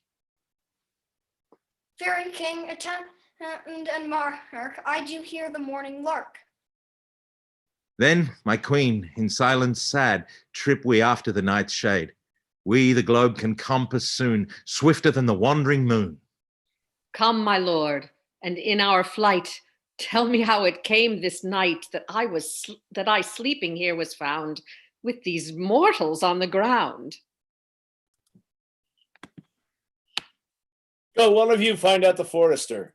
Fairy king, attend and monarch, I do hear the morning lark. Then, my queen, in silence sad, trip we after the night's shade. We the globe can compass soon, swifter than the wandering moon. Come, my lord, and in our flight, tell me how it came this night that I sleeping here was found, with these mortals on the ground. Go, one of you find out the forester,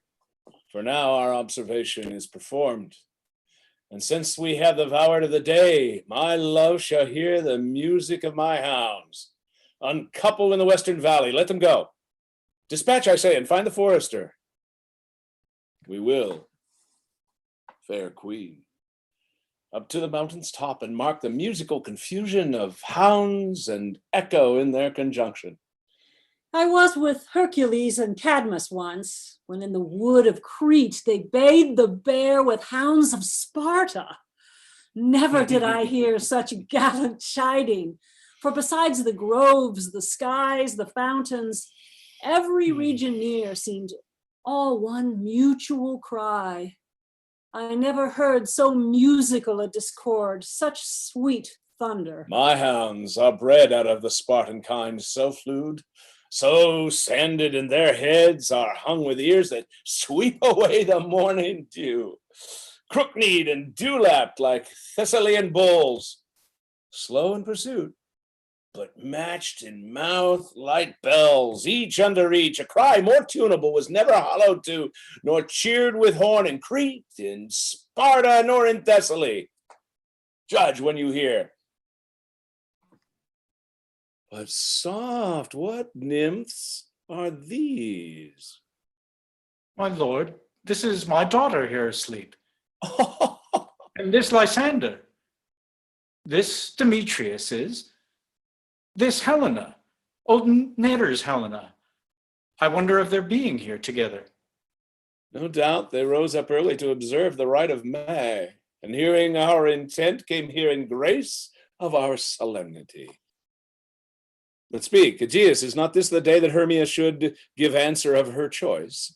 for now our observation is performed. And since we have the hour of the day, my love shall hear the music of my hounds. Uncouple in the western valley, let them go. Dispatch, I say, and find the forester. We will, fair queen, up to the mountain's top and mark the musical confusion of hounds and echo in their conjunction. I was with Hercules and Cadmus once, when in the wood of Crete they bayed the bear with hounds of Sparta. Never did I hear such gallant chiding, for besides the groves, the skies, the fountains, every region near seemed all one mutual cry. I never heard so musical a discord, such sweet thunder. My hounds are bred out of the Spartan kind, so flued, so sanded, and their heads are hung with ears that sweep away the morning dew. Crook-kneed and dew-lapped like Thessalian bulls, slow in pursuit, but matched in mouth like bells, each under each. A cry more tunable was never hollowed to, nor cheered with horn in Crete, in Sparta, nor in Thessaly. Judge when you hear. But soft, what nymphs are these? My lord, this is my daughter here asleep. And this Lysander. This Demetrius is. This Helena. Old Netter's Helena. I wonder of their being here together. No doubt they rose up early to observe the rite of May, and hearing our intent came here in grace of our solemnity. But speak, Aegeus, is not this the day that Hermia should give answer of her choice?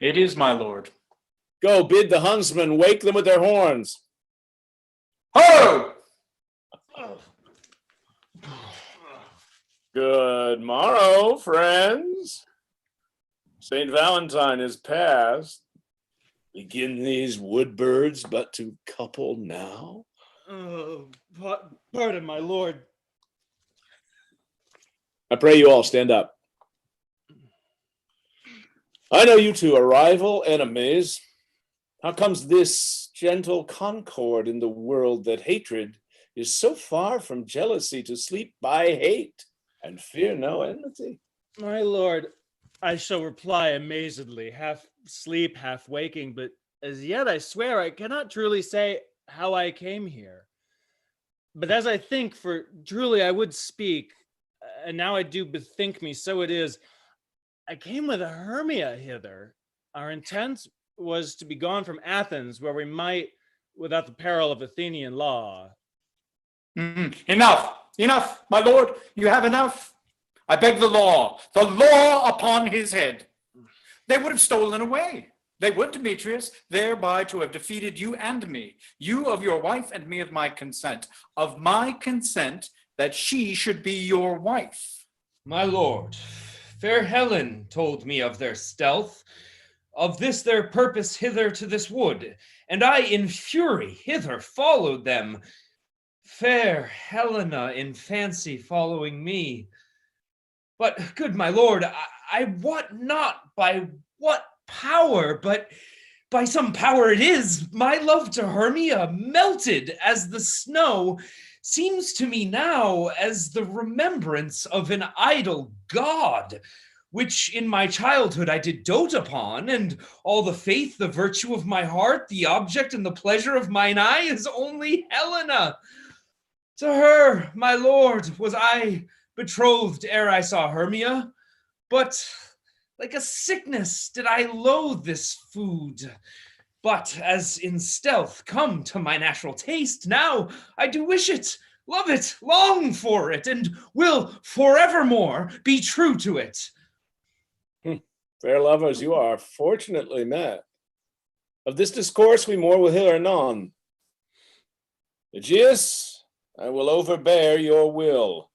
It is, my lord. Go, bid the huntsmen wake them with their horns. Ho! Good morrow, friends. St. Valentine is past. Begin these wood birds but to couple now? Pardon, my lord. I pray you all stand up. I know you two are rival enemies. How comes this gentle concord in the world that hatred is so far from jealousy to sleep by hate and fear no enmity? My lord, I shall reply amazedly, half sleep, half waking, but as yet I swear I cannot truly say how I came here. But as I think, for truly I would speak, and now I do bethink me, so it is, I came with a Hermia hither. Our intent was to be gone from Athens, where we might, without the peril of Athenian law. Enough, my lord, you have enough. I beg the law upon his head. They would have stolen away. They would, Demetrius, thereby to have defeated you and me, you of your wife and me of my consent that she should be your wife. My lord, fair Helen told me of their stealth, of this their purpose hither to this wood, and I in fury hither followed them, fair Helena in fancy following me. But, good my lord, I wot not by what power, but by some power it is, my love to Hermia, melted as the snow, seems to me now as the remembrance of an idol god, which in my childhood I did dote upon, and all the faith, the virtue of my heart, the object and the pleasure of mine eye is only Helena. To her, my lord, was I betrothed ere I saw Hermia, but like a sickness did I loathe this food. But as in stealth come to my natural taste, now I do wish it, love it, long for it, and will forevermore be true to it. Fair lovers, you are fortunately met. Of this discourse we more will hear anon. Aegeus, I will overbear your will,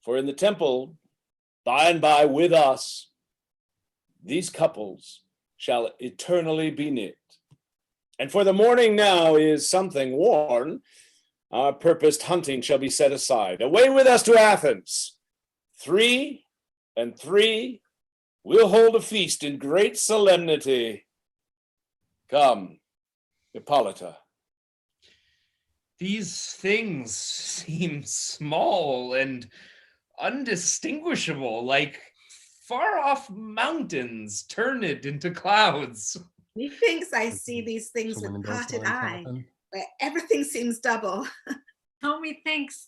for in the temple, by and by with us, these couples shall eternally be knit. And for the morning now is something worn, our purposed hunting shall be set aside. Away with us to Athens. 3 and 3, we'll hold a feast in great solemnity. Come, Hippolyta. These things seem small and undistinguishable, like far-off mountains turned into clouds. Methinks I see these things with parted eye, where everything seems double. Oh, methinks,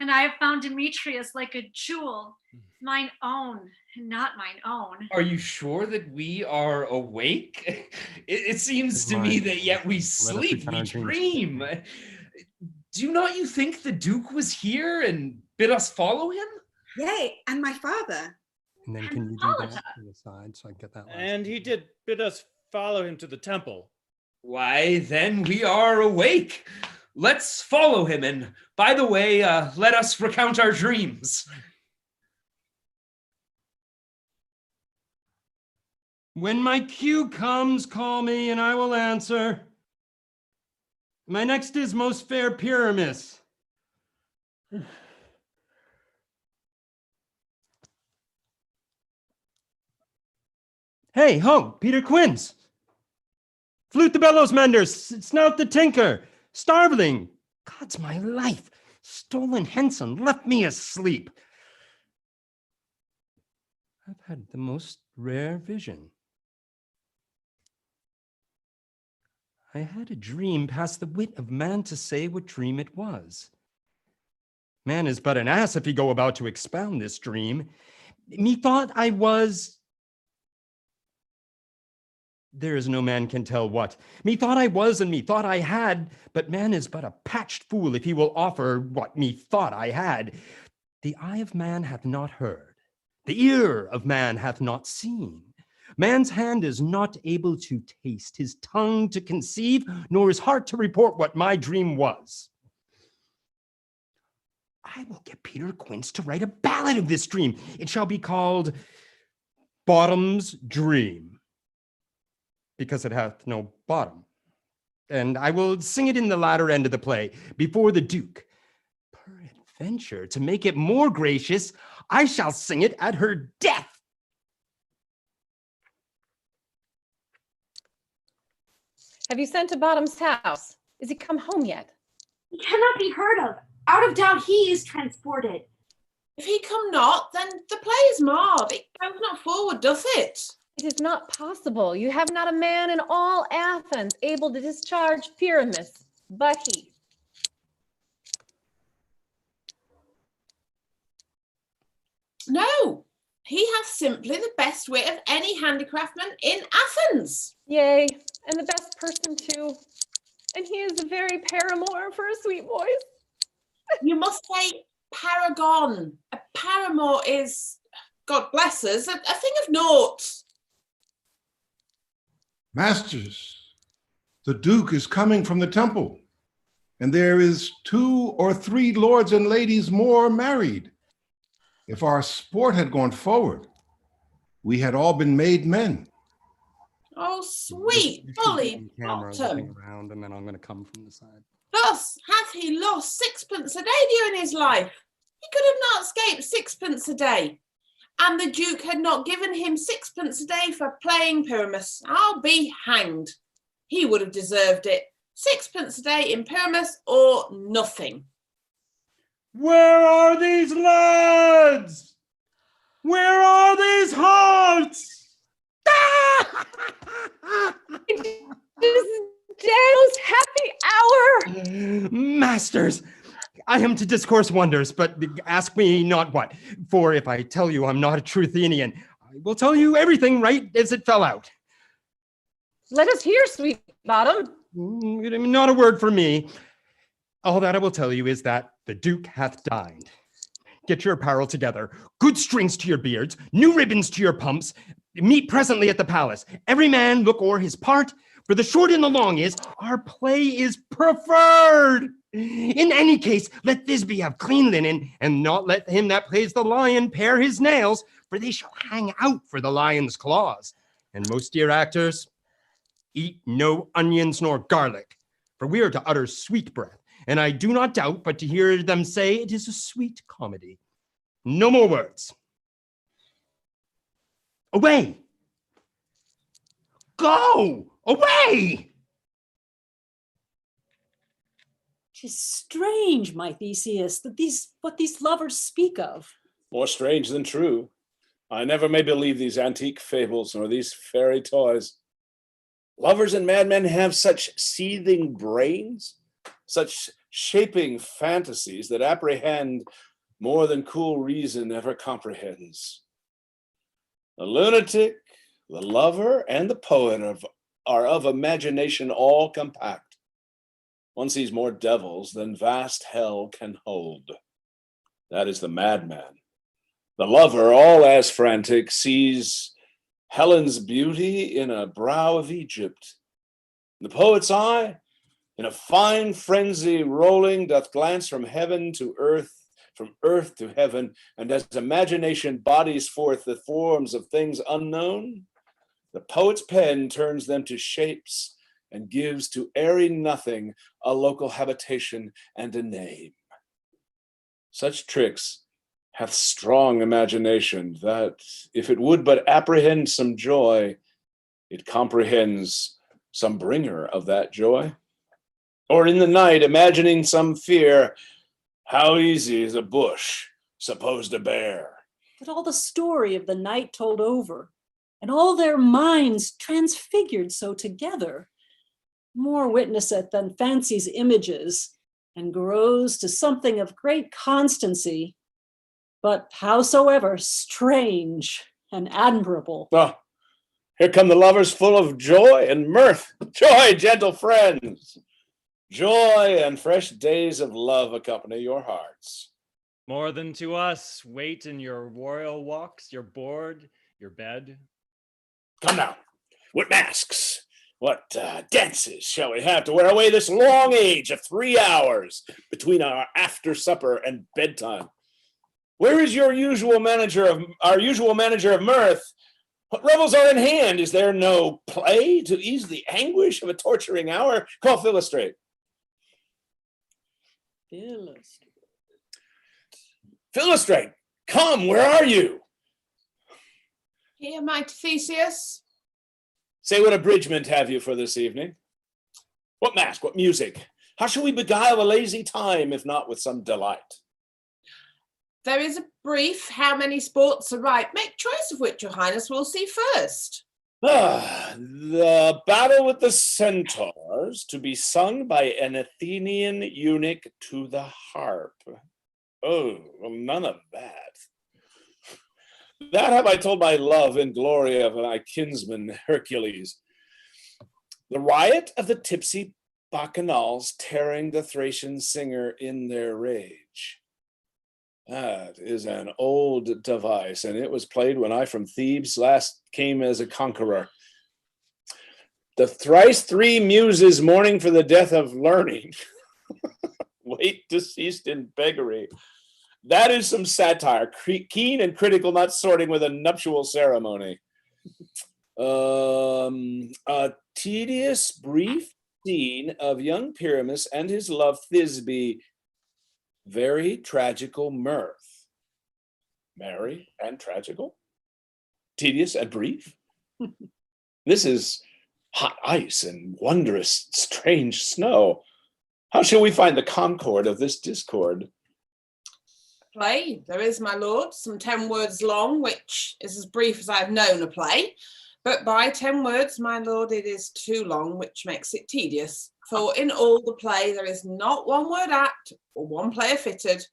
and I have found Demetrius like a jewel, mine own, and not mine own. Are you sure that we are awake? It seems to me that yet we sleep, we dream. Do not you think the Duke was here and bid us follow him? Yea, and my father. And then can you do that to the side so I get that last And he did bid us follow him to the temple. Why, then we are awake. Let's follow him, and by the way, let us recount our dreams. When my cue comes, call me and I will answer. My next is most fair Pyramus. Hey, ho, Peter Quince. Flute the bellows mender, snout the tinker, starveling. God's my life. Stolen Henson left me asleep. I've had the most rare vision. I had a dream past the wit of man to say what dream it was. Man is but an ass if he go about to expound this dream. Methought I was... There is no man can tell what. Methought I was and methought I had, but man is but a patched fool if he will offer what methought I had. The eye of man hath not heard, the ear of man hath not seen. Man's hand is not able to taste, his tongue to conceive, nor his heart to report what my dream was. I will get Peter Quince to write a ballad of this dream. It shall be called Bottom's Dream, because it hath no bottom. And I will sing it in the latter end of the play, before the Duke. Peradventure, to make it more gracious, I shall sing it at her death. Have you sent to Bottom's house? Is he come home yet? He cannot be heard of. Out of doubt he is transported. If he come not, then the play is marred. It goes not forward, doth it? It is not possible. You have not a man in all Athens able to discharge Pyramus, but he. No, he hath simply the best wit of any handicraftsman in Athens. Yea, and the best person too. And he is a very paramour for a sweet voice. You must say paragon. A paramour is, God bless us, a thing of naught. Masters, the Duke is coming from the temple, and there is 2 or 3 lords and ladies more married. If our sport had gone forward, we had all been made men. Oh, sweet bully bottom. Around, and then I'm going to come from the side. Thus hath he lost 6pence a day during his life. He could have not escaped 6pence a day. And the Duke had not given him 6pence a day for playing Pyramus. I'll be hanged. He would have deserved it. 6pence a day in Pyramus or nothing. Where are these lads? Where are these hearts? This is Daniel's happy hour. Masters, I am to discourse wonders, but ask me not what. For if I tell you I'm not a true Athenian, I will tell you everything right as it fell out. Let us hear, sweet bottom. Not a word from me. All that I will tell you is that the Duke hath dined. Get your apparel together, good strings to your beards, new ribbons to your pumps. Meet presently at the palace. Every man look o'er his part, for the short and the long is, our play is preferred. In any case, let Thisbe have clean linen, and not let him that plays the lion pare his nails, for they shall hang out for the lion's claws. And most dear actors, eat no onions nor garlic, for we are to utter sweet breath, and I do not doubt but to hear them say it is a sweet comedy. No more words. Away! Go! Away! 'Tis strange, my Theseus, that what these lovers speak of. More strange than true. I never may believe these antique fables nor these fairy toys. Lovers and madmen have such seething brains, such shaping fantasies that apprehend more than cool reason ever comprehends. The lunatic, the lover, and the poet are of imagination all compact. One sees more devils than vast hell can hold. That is the madman. The lover, all as frantic, sees Helen's beauty in a brow of Egypt. The poet's eye, in a fine frenzy rolling, doth glance from heaven to earth, from earth to heaven, and as imagination bodies forth the forms of things unknown, the poet's pen turns them to shapes and gives to airy nothing a local habitation and a name. Such tricks hath strong imagination, that if it would but apprehend some joy, it comprehends some bringer of that joy. Or in the night, imagining some fear, how easy is a bush supposed a bear? But all the story of the night told over, and all their minds transfigured so together, more witnesseth than fancy's images, and grows to something of great constancy, but howsoever strange and admirable. Oh, here come the lovers full of joy and mirth. Joy, gentle friends. Joy and fresh days of love accompany your hearts. More than to us, wait in your royal walks, your board, your bed. Come now, what masks, what dances shall we have to wear away this long age of 3 hours between our after supper and bedtime? Where is our usual manager of mirth? What revels are in hand? Is there no play to ease the anguish of a torturing hour? Call Philostrate. Philostrate, come, where are you? Here, mighty Theseus. Say, what abridgment have you for this evening? What mask, what music? How shall we beguile a lazy time, if not with some delight? There is a brief. How many sports are right? Make choice of which your highness will see first. The battle with the centaurs, to be sung by an Athenian eunuch to the harp. Oh, well, none of that. That have I told my love and glory of my kinsman Hercules. The riot of the tipsy bacchanals tearing the Thracian singer in their rage. That is an old device, and it was played when I from Thebes last came as a conqueror. The thrice 3 muses mourning for the death of learning. Wait deceased in beggary. That is some satire, keen and critical, not sorting with a nuptial ceremony. A tedious, brief scene of young Pyramus and his love Thisbe. Very tragical mirth. Merry and tragical? Tedious and brief? This is hot ice and wondrous, strange snow. How shall we find the concord of this discord? Play, there is, my lord, some 10 words long, which is as brief as I've known a play. But by 10 words, my lord, it is too long, which makes it tedious. For in all the play there is not one word act or one player fitted,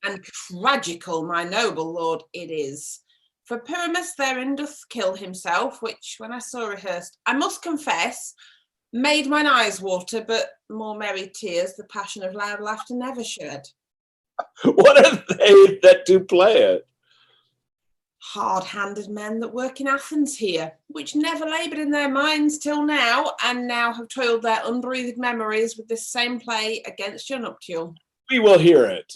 and tragical, my noble lord, it is. For Pyramus therein doth kill himself, which when I saw rehearsed, I must confess, made mine eyes water, but more merry tears the passion of loud laughter never shed. What are they that do play it? Hard-handed men that work in Athens here, which never laboured in their minds till now, and now have toiled their unbreathed memories with this same play against your nuptial. We will hear it.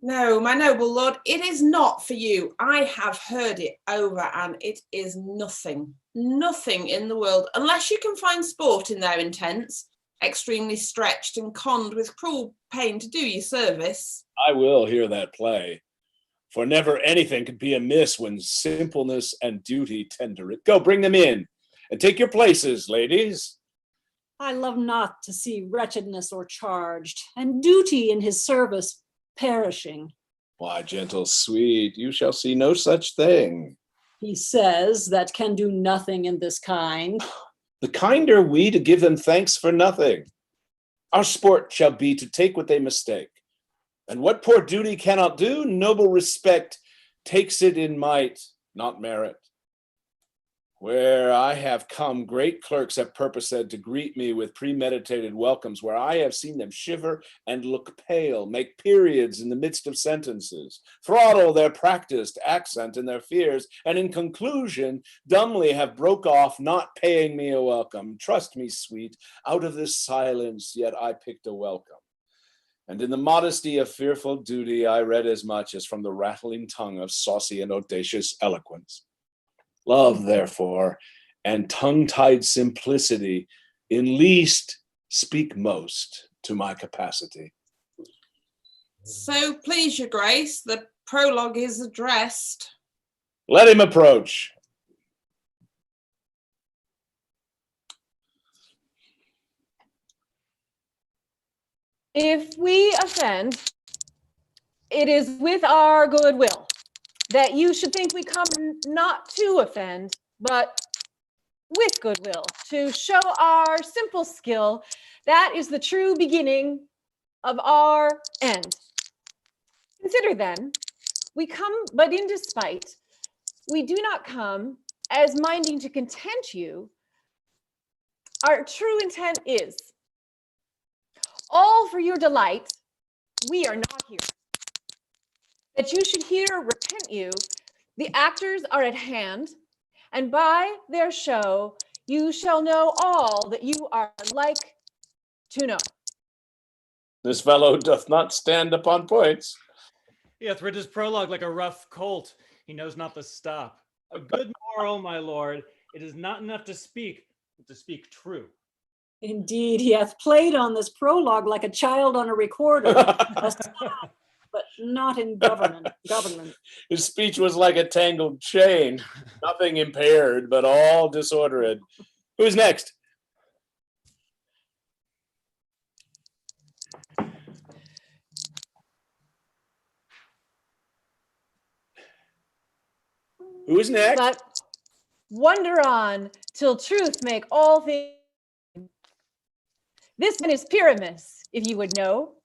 No, my noble lord, it is not for you. I have heard it over, and it is nothing in the world, unless you can find sport in their intents, extremely stretched and conned with cruel pain to do you service. I will hear that play, for never anything could be amiss when simpleness and duty tender it. Go, bring them in, and take your places, ladies. I love not to see wretchedness o'ercharged, and duty in his service perishing. Why, gentle sweet, you shall see no such thing. He says that can do nothing in this kind. The kinder we to give them thanks for nothing. Our sport shall be to take what they mistake. And what poor duty cannot do, noble respect takes it in might, not merit. Where I have come, great clerks have purposed to greet me with premeditated welcomes, where I have seen them shiver and look pale, make periods in the midst of sentences, throttle their practiced accent in their fears, and in conclusion, dumbly have broke off, not paying me a welcome. Trust me, sweet, out of this silence, yet I picked a welcome. And in the modesty of fearful duty, I read as much as from the rattling tongue of saucy and audacious eloquence. Love, therefore, and tongue-tied simplicity in least speak most to my capacity. So please your grace, the prologue is addressed. Let him approach. If we offend, it is with our goodwill, that you should think we come not to offend, but with goodwill, to show our simple skill. That is the true beginning of our end. Consider then, we come but in despite. We do not come as minding to content you. Our true intent is, all for your delight, we are not here. That you should hear repent you, the actors are at hand, and by their show you shall know all that you are like to know. This fellow doth not stand upon points. He hath rid his prologue like a rough colt. He knows not the stop. A good moral, my lord. It is not enough to speak, but to speak true. Indeed, he hath played on this prologue like a child on a recorder, but not in government. His speech was like a tangled chain, nothing impaired, but all disordered. Who's next? Who's next? But wonder on till truth make all things. This man is Pyramus, if you would know.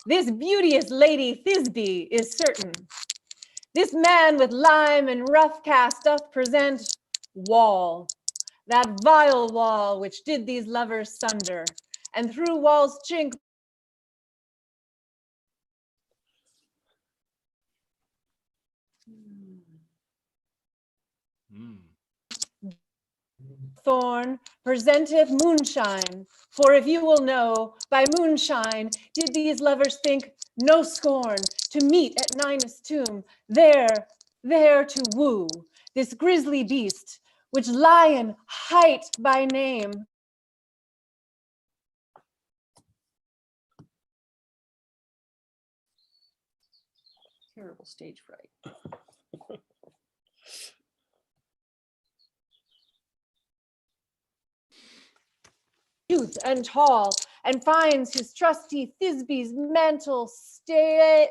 This beauteous lady Thisbe is certain. This man with lime and rough cast doth present wall, that vile wall which did these lovers sunder, and through wall's chink thorn presenteth moonshine. For if you will know, by moonshine did these lovers think no scorn to meet at Ninus' tomb, there to woo this grisly beast, which lion hight by name. Terrible stage fright. Youth and tall, and finds his trusty Thisbe's mantle slayed.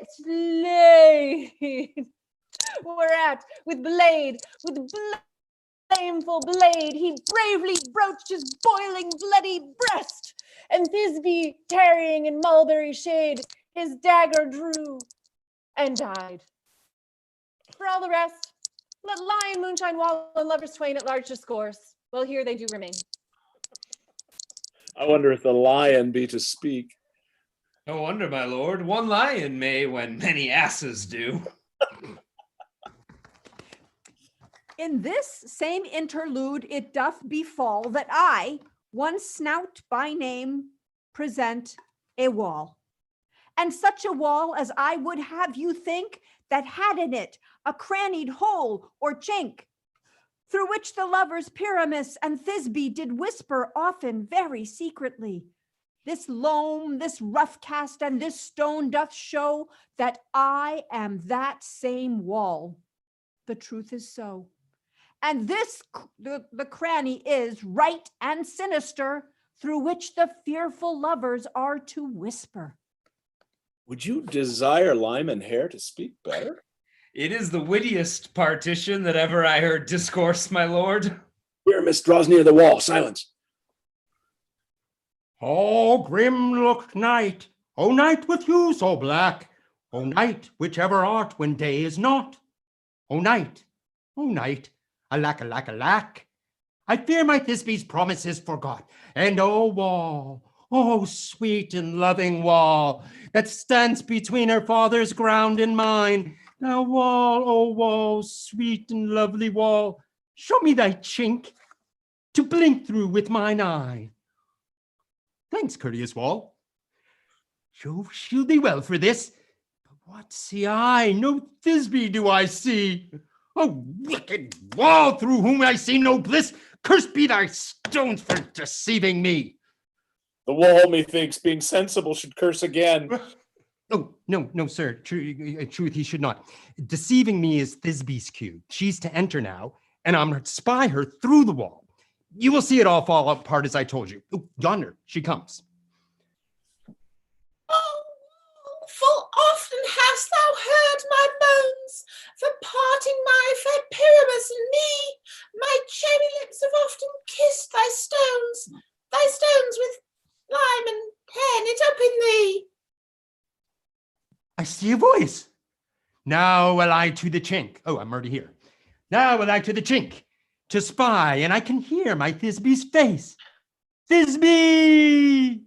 Whereat with blade, with blood flameful blade, he bravely broached his boiling bloody breast, and Thisbe, tarrying in mulberry shade, his dagger drew and died. For all the rest, let lion, moonshine, wall, and lovers twain at large discourse. Well, here they do remain. I wonder if the lion be to speak. No wonder, my lord. One lion may when many asses do. In this same interlude, it doth befall that I, one snout by name, present a wall. And such a wall as I would have you think that had in it a crannied hole or chink, through which the lovers Pyramus and Thisbe did whisper often very secretly. This loam, this rough cast, and this stone doth show that I am that same wall. The truth is so. And this, the cranny is right and sinister, through which the fearful lovers are to whisper. Would you desire Lyman Hare to speak better? It is the wittiest partition that ever I heard discourse, my lord. Pyramus draws near the wall. Silence. Oh, grim-looked night, oh, night with you so black, oh, night, whichever art when day is not. Oh, night, alack, alack, alack. I fear my Thisbe's promises forgot, and wall, oh, sweet and loving wall, that stands between her father's ground and mine. Now, wall, oh, wall, sweet and lovely wall, show me thy chink to blink through with mine eye. Thanks, courteous wall. Jove shield thee well for this. But what see I? No Thisbe do I see. Oh, wicked wall, through whom I see no bliss. Cursed be thy stones for deceiving me. The wall, methinks, being sensible, should curse again. Oh, no, sir. Truth, he should not. Deceiving me is Thisbe's cue. She's to enter now, and I'm to spy her through the wall. You will see it all fall apart as I told you. Oh, yonder, she comes. Oh, full often hast thou heard my moans, for parting my fair Pyramus and me. My cherry lips have often kissed thy stones with lime and hair knit up in thee. I see a voice. Now will I to the chink. Oh, I'm already here. Now will I to the chink to spy, and I can hear my Thisbe's face. Thisbe!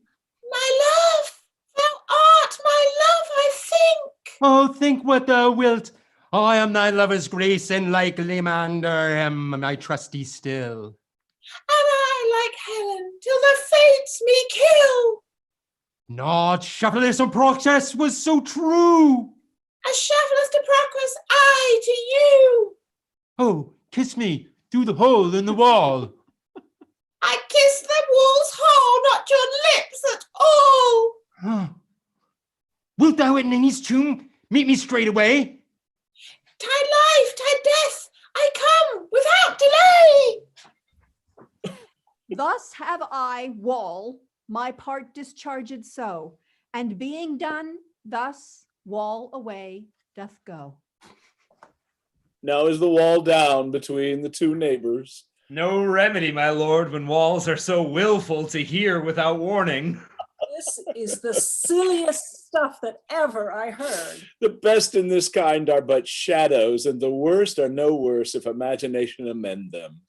My love, thou art my love, I think. Oh, think what thou wilt. I am thy lover's grace, and like Leander am I trusty still. And I like Helen, till the fates me kill. Not shaftless of process was so true. As shaftless to progress I to you. Oh, kiss me through the hole in the wall. I kiss the wall's hole, not your lips at all. Huh. Wilt thou in his tomb meet me straight away? Tide life, tide death, I come without delay. Thus have I, wall, my part discharged so, and being done, thus wall away doth go. Now is the wall down between the two neighbors. No remedy, my lord, when walls are so willful to hear without warning. This is the silliest stuff that ever I heard. The best in this kind are but shadows, and the worst are no worse if imagination amend them.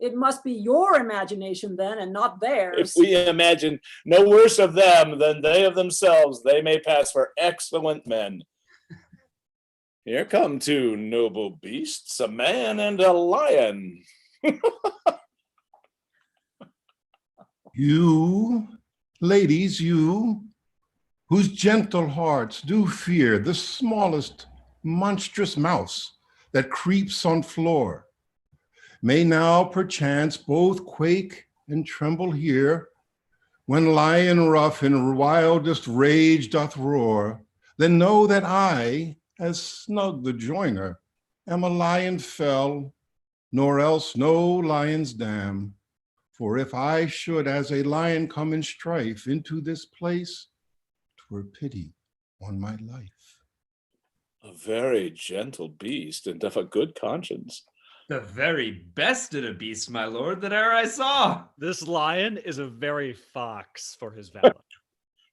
It must be your imagination then, and not theirs. If we imagine no worse of them than they of themselves, they may pass for excellent men. Here come two noble beasts, a man and a lion. You, ladies, you, whose gentle hearts do fear the smallest monstrous mouse that creeps on floor, may now perchance both quake and tremble here, when lion rough in wildest rage doth roar. Then know that I, as Snug the joiner, am a lion fell, nor else no lion's dam. For if I should as a lion come in strife into this place, 'twere pity on my life. A very gentle beast, and of a good conscience. The very best of the beasts, my lord, that e'er I saw. This lion is a very fox for his valor.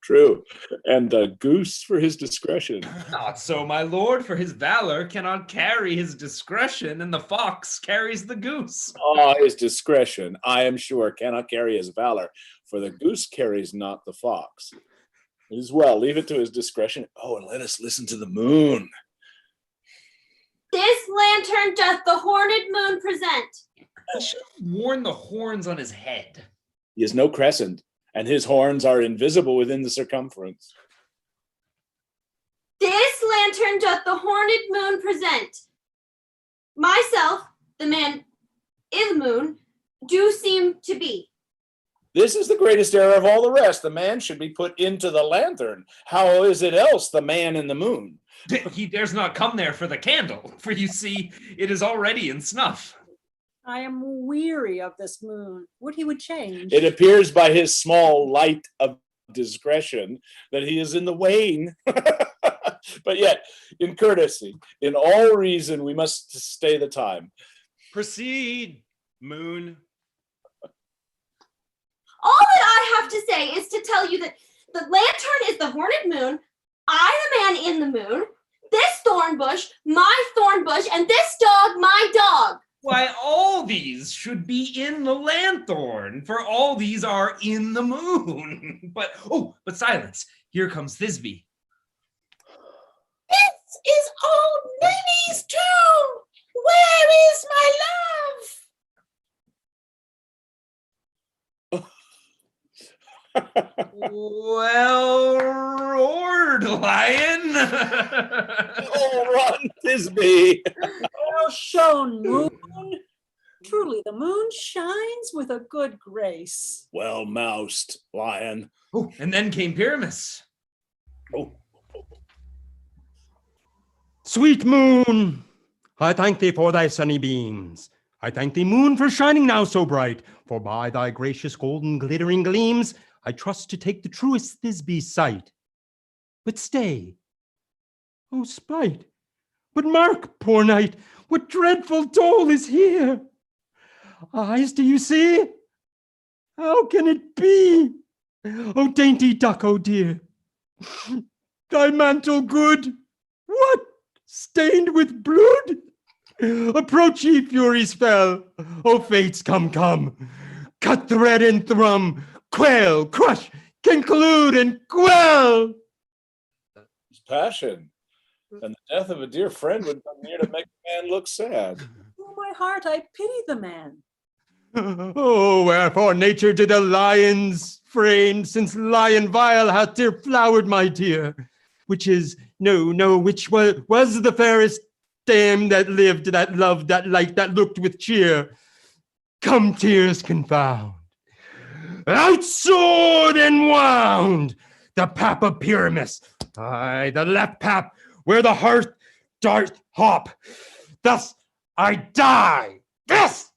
True. And a goose for his discretion. Not so, my lord, for his valor cannot carry his discretion, and the fox carries the goose. Ah, his discretion, I am sure, cannot carry his valor, for the goose carries not the fox. It is well, leave it to his discretion. Oh, and let us listen to the moon. This lantern doth the horned moon present. He should have worn the horns on his head. He is no crescent, and his horns are invisible within the circumference. This lantern doth the horned moon present. Myself, the man in the moon, do seem to be. This is the greatest error of all the rest. The man should be put into the lantern. How is it else the man in the moon? He dares not come there for the candle, for you see, it is already in snuff. I am weary of this moon. Would he would change? It appears by his small light of discretion that he is in the wane. But yet, in courtesy, in all reason, we must stay the time. Proceed, moon. All that I have to say is to tell you that the lantern is the horned moon, I the man in the moon, this thorn bush, my thorn bush, and this dog, my dog. Why, all these should be in the lanthorn, for all these are in the moon. But silence, here comes Thisbe. This is old Nanny's tomb. Where is my love? Well roared, lion. Oh, run, Thisbe. Well shown, moon. Truly, the moon shines with a good grace. Well moused, lion. Oh, and then came Pyramus. Oh. Sweet moon, I thank thee for thy sunny beams. I thank thee, moon, for shining now so bright. For by thy gracious golden glittering gleams, I trust to take the truest Thisbe's sight. But stay, oh spite, but mark, poor knight, what dreadful dole is here? Eyes, do you see? How can it be? Oh dainty duck, oh dear, thy mantle good, what, stained with blood? Approach, ye furies fell, oh fates, come, come, cut thread and thrum, quail, crush, conclude, and quell. His passion and the death of a dear friend would come near to make a man look sad. Oh, my heart, I pity the man. Oh, wherefore nature did the lions frame, since lion vile hath deflowered my dear, which is, which was the fairest dame that lived, that loved, that liked, that looked with cheer. Come, tears confound. Out sword and wound the pap of Pyramus, aye, the left pap, where the hearth dart hop. Thus I die. This.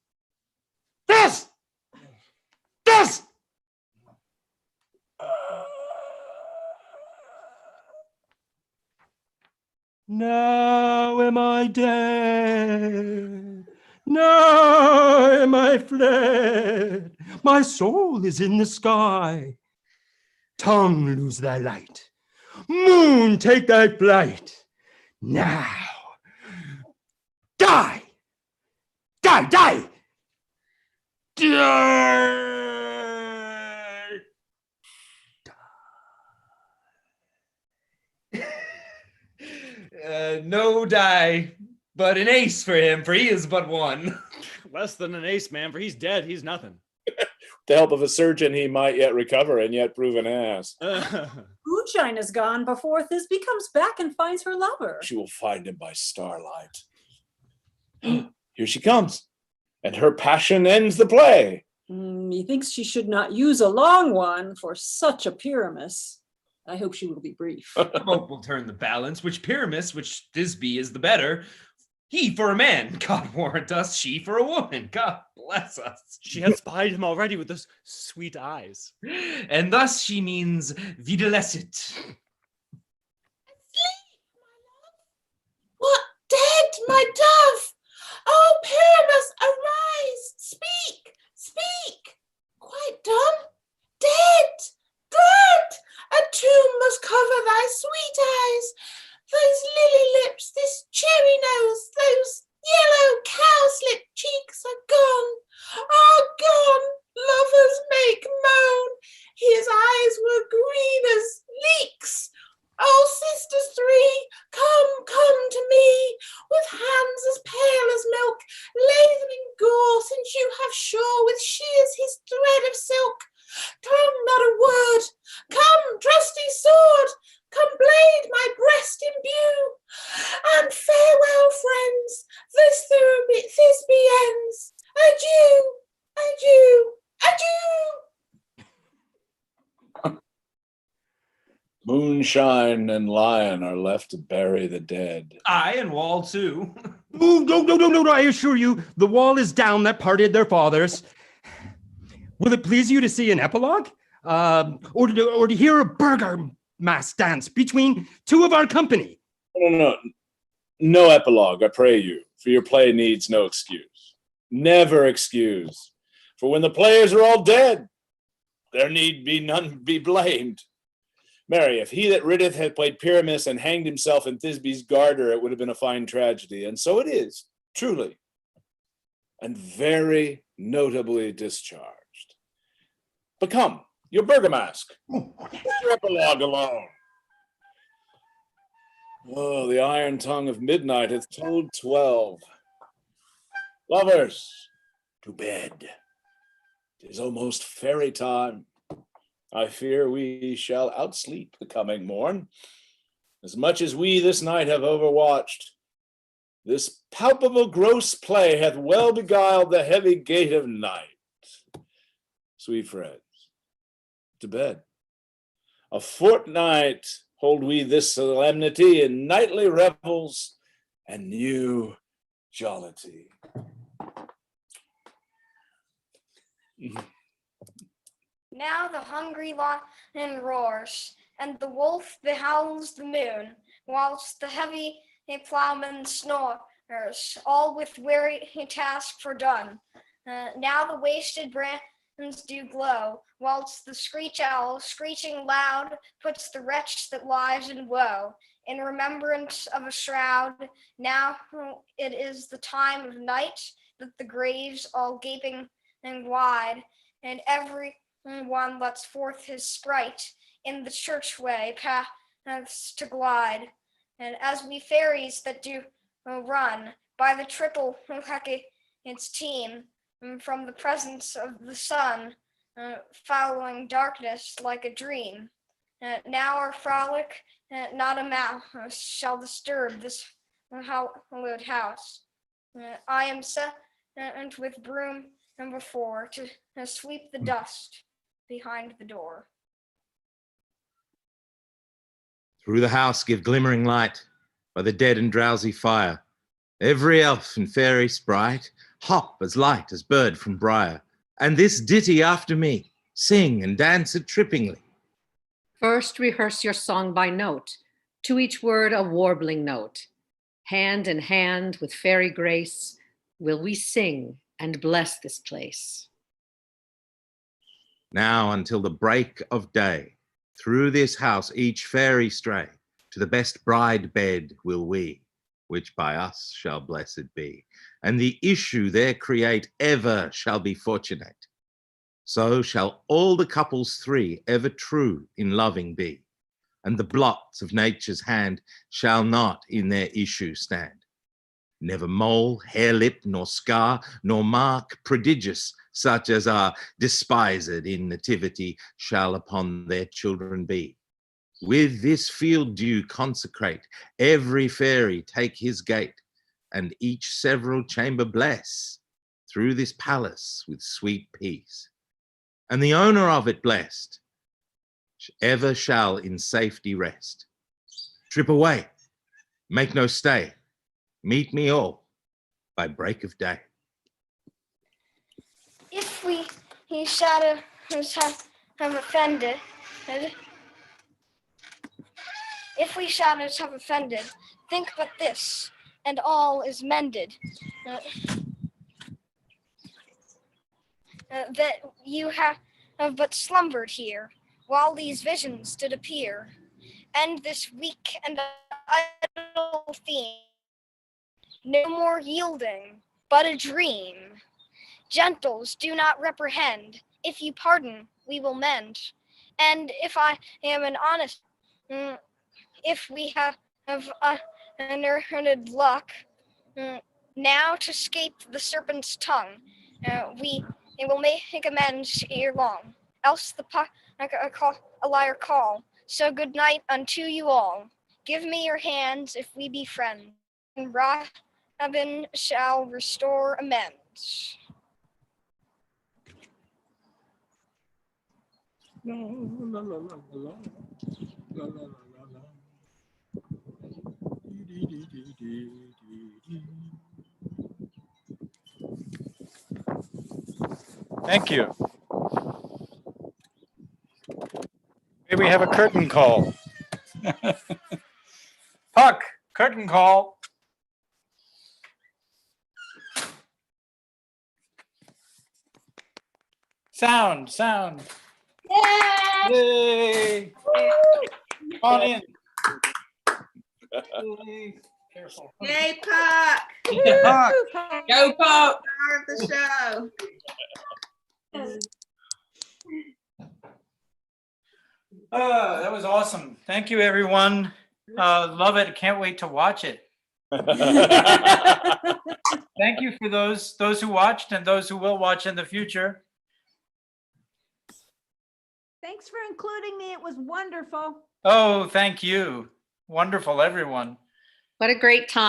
Now am I dead. Now am I fled. My soul is in the sky. Tongue, lose thy light. Moon, take thy flight. Now, die. Die, die. Die. No die, but an ace for him, for he is but one. Less than an ace, man, for he's dead. He's nothing. With the help of a surgeon, he might yet recover and yet prove an ass. Moonshine is gone before Thisbe comes back and finds her lover. She will find him by starlight. Here she comes, and her passion ends the play. Methinks she should not use a long one for such a Pyramus. I hope she will be brief. Hope will turn the balance, which Pyramus, which Thisbe is the better. He for a man, God warrant us, she for a woman, God bless us. She has spied him already with those sweet eyes. And thus she means videlicet. Sleep, my love. What, dead, my dove? Oh, Pyramus, shears his thread of silk. Tongue, not a word. Come, trusty sword, come blade my breast imbue. And farewell, friends, this be ends. Adieu, adieu, adieu. Moonshine and Lion are left to bury the dead. I and Wall too. Ooh, no, I assure you, the wall is down that parted their fathers. Will it please you to see an epilogue? Or to hear a burger mass dance between two of our company? No epilogue, I pray you, for your play needs no excuse. Never excuse. For when the players are all dead, there need be none be blamed. Mary, if he that riddeth had played Pyramus and hanged himself in Thisbe's garter, it would have been a fine tragedy. And so it is, truly, and very notably discharged. But come, your burgomask, your epilogue alone. Oh, the iron tongue of midnight hath told 12. Lovers, to bed. 'Tis almost fairy time. I fear we shall outsleep the coming morn. As much as we this night have overwatched, this palpable gross play hath well beguiled the heavy gate of night. Sweet friends, to bed. A fortnight hold we this solemnity in nightly revels and new jollity. Now the hungry lion roars, and the wolf behowls the moon, whilst the heavy plowman snores, all with weary task fordone. Now the wasted brands do glow, whilst the screech owl, screeching loud, puts the wretch that lies in woe in remembrance of a shroud. Now it is the time of night, that the graves all gaping and wide, and every one lets forth his sprite in the churchway paths to glide. And as we fairies that do run by the triple its team from the presence of the sun, following darkness like a dream. Now our frolic, not a mouse shall disturb this hallowed house. I am sent with broom and before to sweep the dust behind the door. Through the house give glimmering light by the dead and drowsy fire. Every elf and fairy sprite hop as light as bird from briar. And this ditty after me, sing and dance it trippingly. First rehearse your song by note, to each word a warbling note. Hand in hand with fairy grace, will we sing and bless this place. Now until the break of day, through this house each fairy stray, to the best bride bed will we, which by us shall blessed be, and the issue there create ever shall be fortunate. So shall all the couples three ever true in loving be, and the blots of nature's hand shall not in their issue stand. Never mole, hair lip, nor scar, nor mark prodigious, such as are despised in nativity, shall upon their children be. With this field dew consecrate, every fairy take his gate, and each several chamber bless, through this palace with sweet peace. And the owner of it blessed, ever shall in safety rest. Trip away, make no stay, meet me all by break of day. If we shadows have offended, if we shadows have offended, think but this, and all is mended. That you have but slumbered here, while these visions did appear, and this weak and idle theme, no more yielding, but a dream. Gentles, do not reprehend. If you pardon, we will mend. And if I am an honest, if we have unearned luck, now to scape the serpent's tongue, we and will make amends ere long. Else a liar call. So good night unto you all. Give me your hands if we be friends, and Robin shall restore amends. Thank you. May we have a curtain call? Puck, curtain call. Sound. Yay! On in. Careful. Yay, Puck! Puck. Go, Puck! Star of the show. That was awesome. Thank you, everyone. Love it. Can't wait to watch it. Thank you for those who watched and those who will watch in the future. Thanks for including me. It was wonderful. Oh, thank you. Wonderful, everyone. What a great time.